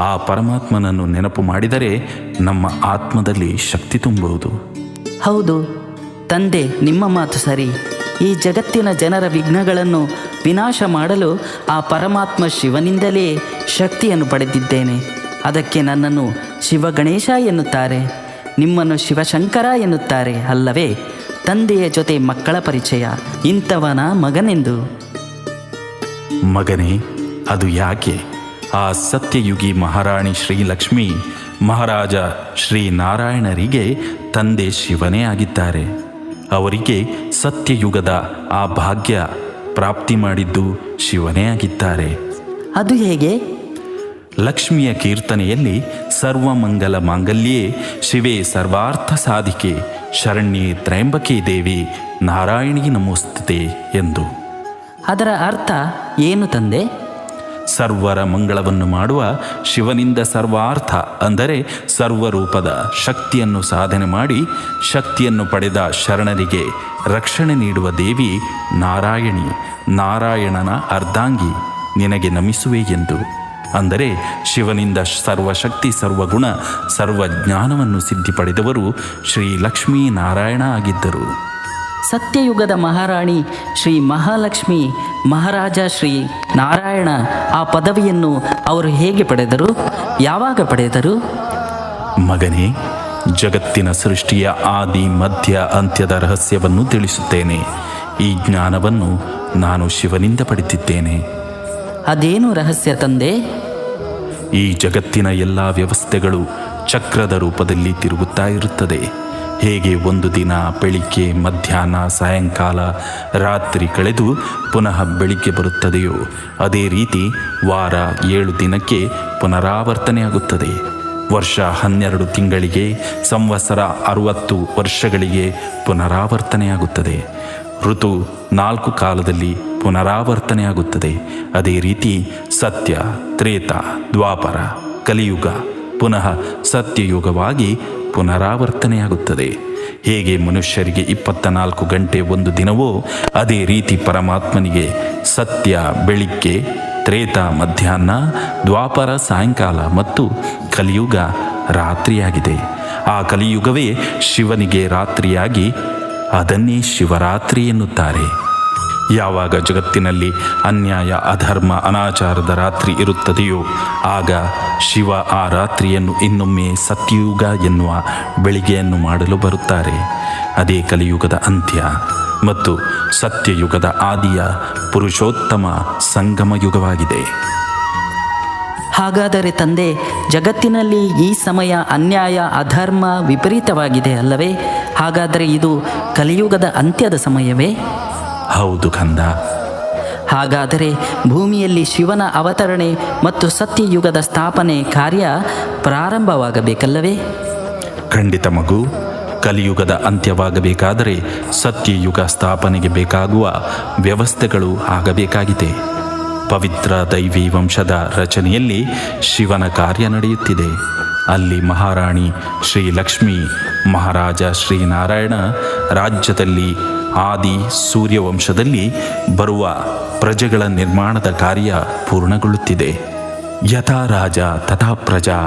ಆ ಪರಮಾತ್ಮನನ್ನು ನೆನಪು ಮಾಡಿದರೆ ನಮ್ಮ ಆತ್ಮದಲ್ಲಿ ಶಕ್ತಿ ತುಂಬುವುದು. ಹೌದು ತಂದೆ, ನಿಮ್ಮ ಮಾತು ಸರಿ. ಈ ಜಗತ್ತಿನ ಜನರ ವಿಘ್ನಗಳನ್ನು ವಿನಾಶ ಮಾಡಲು ಆ ಪರಮಾತ್ಮ ಶಿವನಿಂದಲೇ ಶಕ್ತಿಯನ್ನು ಪಡೆದಿದ್ದೇನೆ. ಅದಕ್ಕೆ ನನ್ನನ್ನು ಶಿವಗಣೇಶ ಎನ್ನುತ್ತಾರೆ, ನಿಮ್ಮನ್ನು ಶಿವಶಂಕರ ಎನ್ನುತ್ತಾರೆ ಅಲ್ಲವೇ? ತಂದೆಯ ಜೊತೆ ಮಕ್ಕಳ ಪರಿಚಯ, ಇಂಥವನ ಮಗನೆಂದು. ಮಗನೇ, ಅದು ಯಾಕೆ? ಆ ಸತ್ಯಯುಗಿ ಮಹಾರಾಣಿ ಶ್ರೀಲಕ್ಷ್ಮಿ, ಮಹಾರಾಜ ಶ್ರೀನಾರಾಯಣರಿಗೆ ತಂದೆ ಶಿವನೇ ಆಗಿದ್ದಾರೆ. ಅವರಿಗೆ ಸತ್ಯಯುಗದ ಆ ಭಾಗ್ಯ ಪ್ರಾಪ್ತಿ ಮಾಡಿದ್ದು ಶಿವನೇ ಆಗಿದ್ದಾರೆ. ಅದು ಹೇಗೆ? ಲಕ್ಷ್ಮಿಯ ಕೀರ್ತನೆಯಲ್ಲಿ ಸರ್ವಮಂಗಲ ಮಾಂಗಲ್ಯೇ ಶಿವೇ ಸರ್ವಾರ್ಥ ಸಾಧಿಕೆ ಶರಣ್ಯೇ ತ್ರಯಂಬಕೆ ದೇವಿ ನಾರಾಯಣಿ ನಮೋಸ್ತುತೆ ಎಂದು. ಅದರ ಅರ್ಥ ಏನು ತಂದೆ? ಸರ್ವರ ಮಂಗಳವನ್ನು ಮಾಡುವ ಶಿವನಿಂದ ಸರ್ವಾರ್ಥ ಅಂದರೆ ಸರ್ವರೂಪದ ಶಕ್ತಿಯನ್ನು ಸಾಧನೆ ಮಾಡಿ ಶಕ್ತಿಯನ್ನು ಪಡೆದ ಶರಣರಿಗೆ ರಕ್ಷಣೆ ನೀಡುವ ದೇವಿ ನಾರಾಯಣಿ, ನಾರಾಯಣನ ಅರ್ಧಾಂಗಿ, ನಿನಗೆ ನಮಿಸುವೆ ಎಂದು. ಅಂದರೆ ಶಿವನಿಂದ ಸರ್ವಶಕ್ತಿ, ಸರ್ವಗುಣ, ಸರ್ವಜ್ಞಾನವನ್ನು ಸಿದ್ಧಿ ಪಡೆದವರು ಶ್ರೀ ಲಕ್ಷ್ಮೀ ನಾರಾಯಣ ಆಗಿದ್ದರು. ಸತ್ಯಯುಗದ ಮಹಾರಾಣಿ ಶ್ರೀ ಮಹಾಲಕ್ಷ್ಮಿ, ಮಹಾರಾಜ ಶ್ರೀ ನಾರಾಯಣ ಆ ಪದವಿಯನ್ನು ಅವರು ಹೇಗೆ ಪಡೆದರು? ಯಾವಾಗ ಪಡೆದರು? ಮಗನೇ, ಜಗತ್ತಿನ ಸೃಷ್ಟಿಯ ಆದಿ ಮಧ್ಯ ಅಂತ್ಯದ ರಹಸ್ಯವನ್ನು ತಿಳಿಸುತ್ತೇನೆ. ಈ ಜ್ಞಾನವನ್ನು ನಾನು ಶಿವನಿಂದ ಪಡೆದಿದ್ದೇನೆ. ಅದೇನು ರಹಸ್ಯ ತಂದೆ? ಈ ಜಗತ್ತಿನ ಎಲ್ಲ ವ್ಯವಸ್ಥೆಗಳು ಚಕ್ರದ ರೂಪದಲ್ಲಿ ತಿರುಗುತ್ತಾ ಇರುತ್ತದೆ. ಹೇಗೆ ಒಂದು ದಿನ ಬೆಳಿಗ್ಗೆ, ಮಧ್ಯಾಹ್ನ, ಸಾಯಂಕಾಲ, ರಾತ್ರಿ ಕಳೆದು ಪುನಃ ಬೆಳಿಗ್ಗೆ ಬರುತ್ತದೆಯೋ ಅದೇ ರೀತಿ ವಾರ 7 ದಿನಕ್ಕೆ ಪುನರಾವರ್ತನೆಯಾಗುತ್ತದೆ. ವರ್ಷ 12 ತಿಂಗಳಿಗೆ, ಸಂವತ್ಸರ 60 ವರ್ಷಗಳಿಗೆ ಪುನರಾವರ್ತನೆಯಾಗುತ್ತದೆ. ಋತು 4 ಕಾಲದಲ್ಲಿ ಪುನರಾವರ್ತನೆಯಾಗುತ್ತದೆ. ಅದೇ ರೀತಿ ಸತ್ಯ, ತ್ರೇತ, ದ್ವಾಪರ, ಕಲಿಯುಗ ಪುನಃ ಸತ್ಯಯುಗವಾಗಿ ಪುನರಾವರ್ತನೆಯಾಗುತ್ತದೆ. ಹೇಗೆ ಮನುಷ್ಯರಿಗೆ 24 ಗಂಟೆ ಒಂದು ದಿನವೋ ಅದೇ ರೀತಿ ಪರಮಾತ್ಮನಿಗೆ ಸತ್ಯ ಬೆಳಿಗ್ಗೆ, ತ್ರೇತ ಮಧ್ಯಾಹ್ನ, ದ್ವಾಪರ ಸಾಯಂಕಾಲ ಮತ್ತು ಕಲಿಯುಗ ರಾತ್ರಿಯಾಗಿದೆ. ಆ ಕಲಿಯುಗವೇ ಶಿವನಿಗೆ ರಾತ್ರಿಯಾಗಿ ಅದನ್ನೇ ಶಿವರಾತ್ರಿ ಎನ್ನುತ್ತಾರೆ. ಯಾವಾಗ ಜಗತ್ತಿನಲ್ಲಿ ಅನ್ಯಾಯ, ಅಧರ್ಮ, ಅನಾಚಾರದ ರಾತ್ರಿ ಇರುತ್ತದೆಯೋ ಆಗ ಶಿವ ಆ ರಾತ್ರಿಯನ್ನು ಇನ್ನೊಮ್ಮೆ ಸತ್ಯಯುಗ ಎನ್ನುವ ಬೆಳಿಗ್ಗೆಯನ್ನು ಮಾಡಲು ಬರುತ್ತಾರೆ. ಅದೇ ಕಲಿಯುಗದ ಅಂತ್ಯ ಮತ್ತು ಸತ್ಯಯುಗದ ಆದಿಯ ಪುರುಷೋತ್ತಮ ಸಂಗಮ ಯುಗವಾಗಿದೆ. ಹಾಗಾದರೆ ತಂದೆ, ಜಗತ್ತಿನಲ್ಲಿ ಈ ಸಮಯ ಅನ್ಯಾಯ, ಅಧರ್ಮ ವಿಪರೀತವಾಗಿದೆ ಅಲ್ಲವೇ? ಹಾಗಾದರೆ ಇದು ಕಲಿಯುಗದ ಅಂತ್ಯದ ಸಮಯವೇ? ಹೌದು ಕಂದ. ಹಾಗಾದರೆ ಭೂಮಿಯಲ್ಲಿ ಶಿವನ ಅವತರಣೆ ಮತ್ತು ಸತ್ಯಯುಗದ ಸ್ಥಾಪನೆ ಕಾರ್ಯ ಪ್ರಾರಂಭವಾಗಬೇಕಲ್ಲವೇ? ಖಂಡಿತ ಮಗು. ಕಲಿಯುಗದ ಅಂತ್ಯವಾಗಬೇಕಾದರೆ ಸತ್ಯಯುಗ ಸ್ಥಾಪನೆಗೆ ಬೇಕಾಗುವ ವ್ಯವಸ್ಥೆಗಳು ಆಗಬೇಕಾಗಿದೆ. ಪವಿತ್ರ ದೈವಿ ವಂಶದ ರಚನೆಯಲ್ಲಿ ಶಿವನ ಕಾರ್ಯ ನಡೆಯುತ್ತಿದೆ. ಅಲ್ಲಿ ಮಹಾರಾಣಿ ಶ್ರೀ ಲಕ್ಷ್ಮೀ, ಮಹಾರಾಜ ಶ್ರೀನಾರಾಯಣ ರಾಜ್ಯದಲ್ಲಿ ಆದಿ ಸೂರ್ಯವಂಶದಲ್ಲಿ ಬರುವ ಪ್ರಜೆಗಳ ನಿರ್ಮಾಣದ ಕಾರ್ಯ ಪೂರ್ಣಗೊಳ್ಳುತ್ತಿದೆ. ಯಥಾ ರಾಜ ತಥಾ ಪ್ರಜಾ,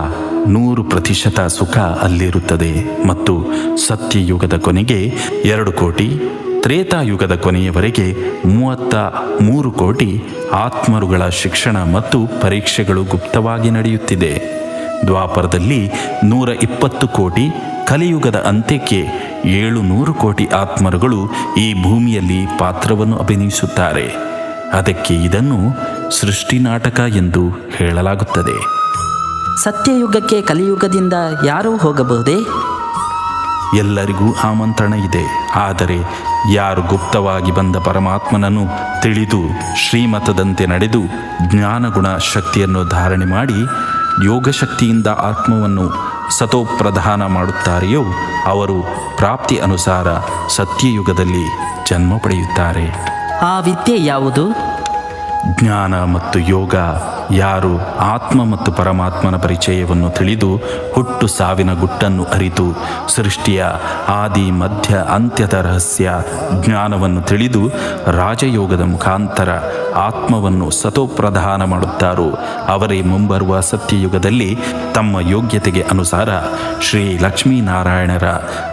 100% ಸುಖ ಅಲ್ಲಿರುತ್ತದೆ. ಮತ್ತು ಸತ್ಯಯುಗದ ಕೊನೆಗೆ 2 ಕೋಟಿ, ತ್ರೇತಾಯುಗದ ಕೊನೆಯವರೆಗೆ 33 ಕೋಟಿ ಆತ್ಮರುಗಳ ಶಿಕ್ಷಣ ಮತ್ತು ಪರೀಕ್ಷೆಗಳು ಗುಪ್ತವಾಗಿ ನಡೆಯುತ್ತಿದೆ. ದ್ವಾಪರದಲ್ಲಿ 120 ಕೋಟಿ, ಕಲಿಯುಗದ ಅಂತ್ಯಕ್ಕೆ 700 ಕೋಟಿ ಆತ್ಮರುಗಳು ಈ ಭೂಮಿಯಲ್ಲಿ ಪಾತ್ರವನ್ನು ಅಭಿನಯಿಸುತ್ತಾರೆ. ಅದಕ್ಕೆ ಇದನ್ನು ಸೃಷ್ಟಿ ನಾಟಕ ಎಂದು ಹೇಳಲಾಗುತ್ತದೆ. ಸತ್ಯಯುಗಕ್ಕೆ ಕಲಿಯುಗದಿಂದ ಯಾರೂ ಹೋಗಬಹುದೇ? ಎಲ್ಲರಿಗೂ ಆಮಂತ್ರಣ ಇದೆ. ಆದರೆ ಯಾರು ಗುಪ್ತವಾಗಿ ಬಂದ ಪರಮಾತ್ಮನನ್ನು ತಿಳಿದು ಶ್ರೀಮತದಂತೆ ನಡೆದು ಜ್ಞಾನಗುಣ ಶಕ್ತಿಯನ್ನು ಧಾರಣೆ ಮಾಡಿ ಯೋಗಶಕ್ತಿಯಿಂದ ಆತ್ಮವನ್ನು ಸತೋಪ್ರಧಾನ ಮಾಡುತ್ತಾರೆಯೋ ಅವರು ಪ್ರಾಪ್ತಿ ಅನುಸಾರ ಸತ್ಯಯುಗದಲ್ಲಿ ಜನ್ಮ ಪಡೆಯುತ್ತಾರೆ. ಆ ವಿದ್ಯೆ ಯಾವುದು? ಜ್ಞಾನ ಮತ್ತು ಯೋಗ. ಯಾರು ಆತ್ಮ ಮತ್ತು ಪರಮಾತ್ಮನ ಪರಿಚಯವನ್ನು ತಿಳಿದು ಹುಟ್ಟು ಸಾವಿನ ಗುಟ್ಟನ್ನು ಅರಿತು ಸೃಷ್ಟಿಯ ಆದಿ ಮಧ್ಯ ಅಂತ್ಯದ ರಹಸ್ಯ ಜ್ಞಾನವನ್ನು ತಿಳಿದು ರಾಜಯೋಗದ ಮುಖಾಂತರ ಆತ್ಮವನ್ನು ಸತೋಪ್ರಧಾನ ಮಾಡುತ್ತಾರೋ ಅವರೇ ಮುಂಬರುವ ಸತ್ಯಯುಗದಲ್ಲಿ ತಮ್ಮ ಯೋಗ್ಯತೆಗೆ ಅನುಸಾರ ಶ್ರೀ ಲಕ್ಷ್ಮೀನಾರಾಯಣರ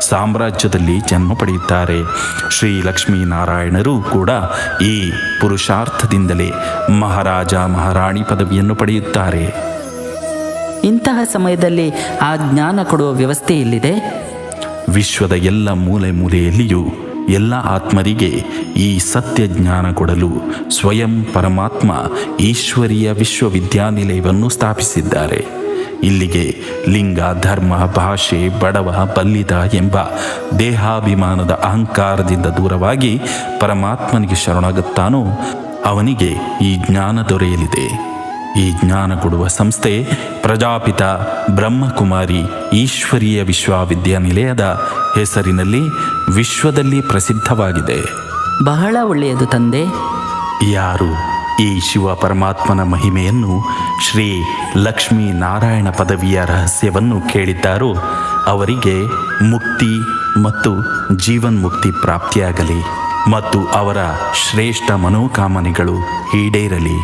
ಸಾಮ್ರಾಜ್ಯದಲ್ಲಿ ಜನ್ಮ ಪಡೆಯುತ್ತಾರೆ. ಶ್ರೀ ಲಕ್ಷ್ಮೀನಾರಾಯಣರು ಕೂಡ ಈ ಪುರುಷಾರ್ಥದಿಂದಲೇ ಮಹಾರಾಜ ಮಹಾರಾಣಿ ಪದವಿಯನ್ನು ಪಡೆಯುತ್ತಾರೆ. ಇಂತಹ ಸಮಯದಲ್ಲಿ ಆ ಜ್ಞಾನ ಕೊಡುವ ವ್ಯವಸ್ಥೆ ಎಲ್ಲಿದೆ? ವಿಶ್ವದ ಎಲ್ಲ ಮೂಲೆ ಮೂಲೆಯಲ್ಲಿಯೂ ಎಲ್ಲ ಆತ್ಮರಿಗೆ ಈ ಸತ್ಯ ಜ್ಞಾನ ಕೊಡಲು ಸ್ವಯಂ ಪರಮಾತ್ಮ ಈಶ್ವರೀಯ ವಿಶ್ವವಿದ್ಯಾನಿಲಯವನ್ನು ಸ್ಥಾಪಿಸಿದ್ದಾರೆ. ಇಲ್ಲಿಗೆ ಲಿಂಗ, ಧರ್ಮ, ಭಾಷೆ, ಬಡವ, ಬಲ್ಲಿದ ಎಂಬ ದೇಹಾಭಿಮಾನದ ಅಹಂಕಾರದಿಂದ ದೂರವಾಗಿ ಪರಮಾತ್ಮನಿಗೆ ಶರಣಾಗುತ್ತಾನೋ ಅವನಿಗೆ ಈ ಜ್ಞಾನ ದೊರೆಯಲಿದೆ. ಈ ಜ್ಞಾನ ಕೊಡುವ ಸಂಸ್ಥೆ ಪ್ರಜಾಪಿತ ಬ್ರಹ್ಮಕುಮಾರಿ ಈಶ್ವರೀಯ ವಿಶ್ವವಿದ್ಯಾನಿಲಯದ ಹೆಸರಿನಲ್ಲಿ ವಿಶ್ವದಲ್ಲಿ ಪ್ರಸಿದ್ಧವಾಗಿದೆ. ಬಹಳ ಒಳ್ಳೆಯದು ತಂದೆ. ಯಾರು ಈ ಶಿವ ಪರಮಾತ್ಮನ ಮಹಿಮೆಯನ್ನು, ಶ್ರೀ ಲಕ್ಷ್ಮೀ ನಾರಾಯಣ ಪದವಿಯ ರಹಸ್ಯವನ್ನು ಕೇಳಿದ್ದಾರೋ ಅವರಿಗೆ ಮುಕ್ತಿ ಮತ್ತು ಜೀವನ್ಮುಕ್ತಿ ಪ್ರಾಪ್ತಿಯಾಗಲಿ ಮತ್ತು ಅವರ ಶ್ರೇಷ್ಠ ಮನೋಕಾಮನೆಗಳು ಈಡೇರಲಿ.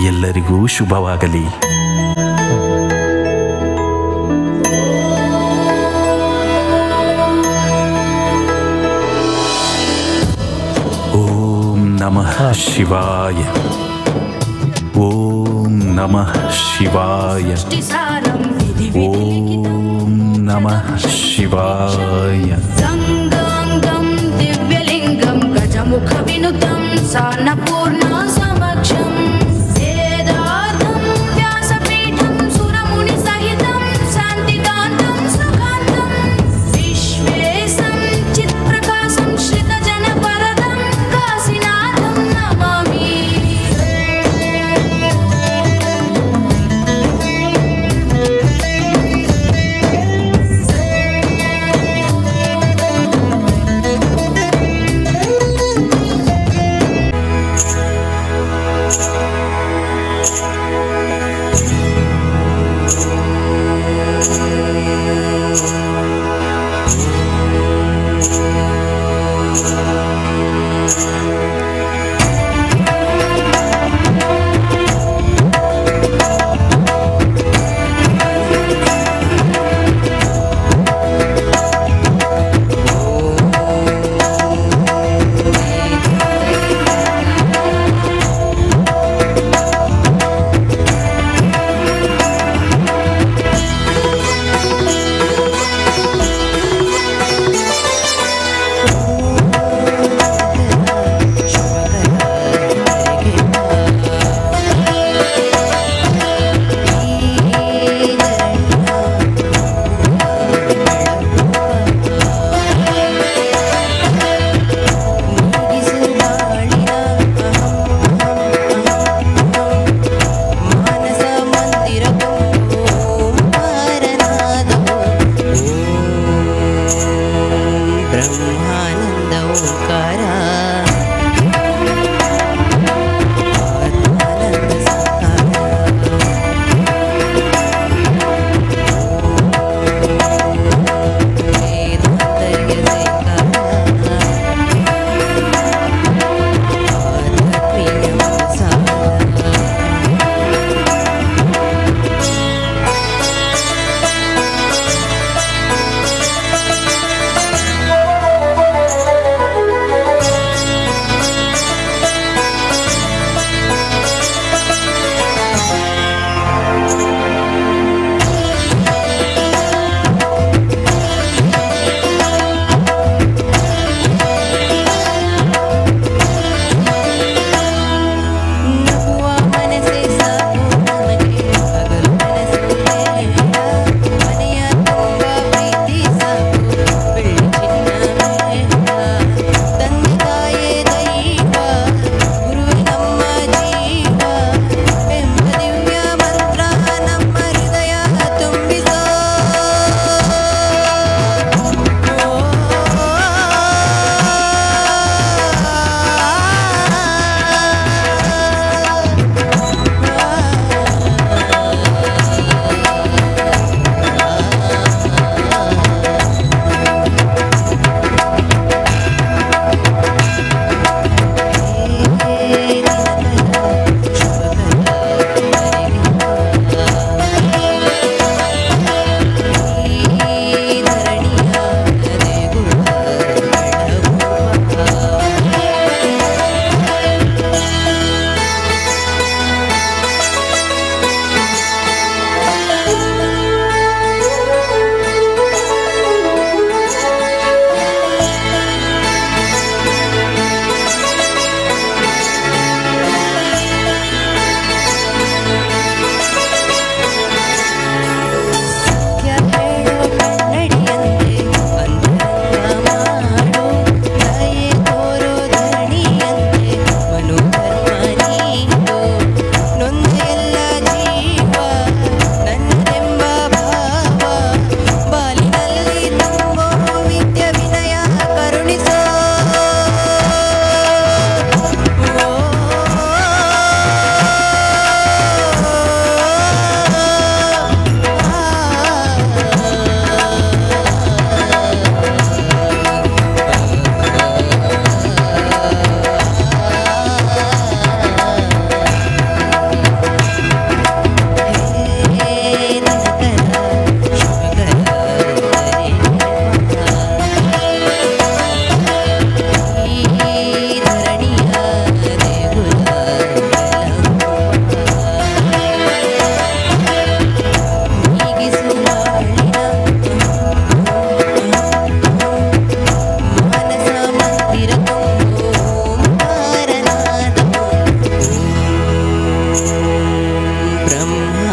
ಎಲ್ಲರಿಗೂ ಶುಭವಾಗಲಿ. ಓಂ ನಮಃ ಶಿವಾಯ. ಓಂ ನಮಃ ಶಿವಾಯ. ಓಂ ನಮಃ ಶಿವಾಯ. ಗಂಗಾಂಗಂ ದಿವ್ಯಲಿಂಗಂ ಗಜಮುಖ ವಿನುತಂ ಸಾನ್ನಪೂರ್ಣ ಸಮಕ್ಷಂ ವೇದಾರ್ಥಂ ವ್ಯಾಸಪೀಠಂ ಸುರಮುನಿ ಸಹಿತಂ ಶಾಂತಿಕಾಂತಂ ಸುಖಾಂತಂ ವಿಶ್ವೇಶಂ ಚಿತ್ಪ್ರಕಾಶಂ ಶ್ರಿತಜನ ಪರದಂ ಕಾಶಿನಾಥಂ ನಮಾಮಿ.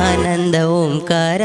ಆನಂದ ಓಂಕಾರ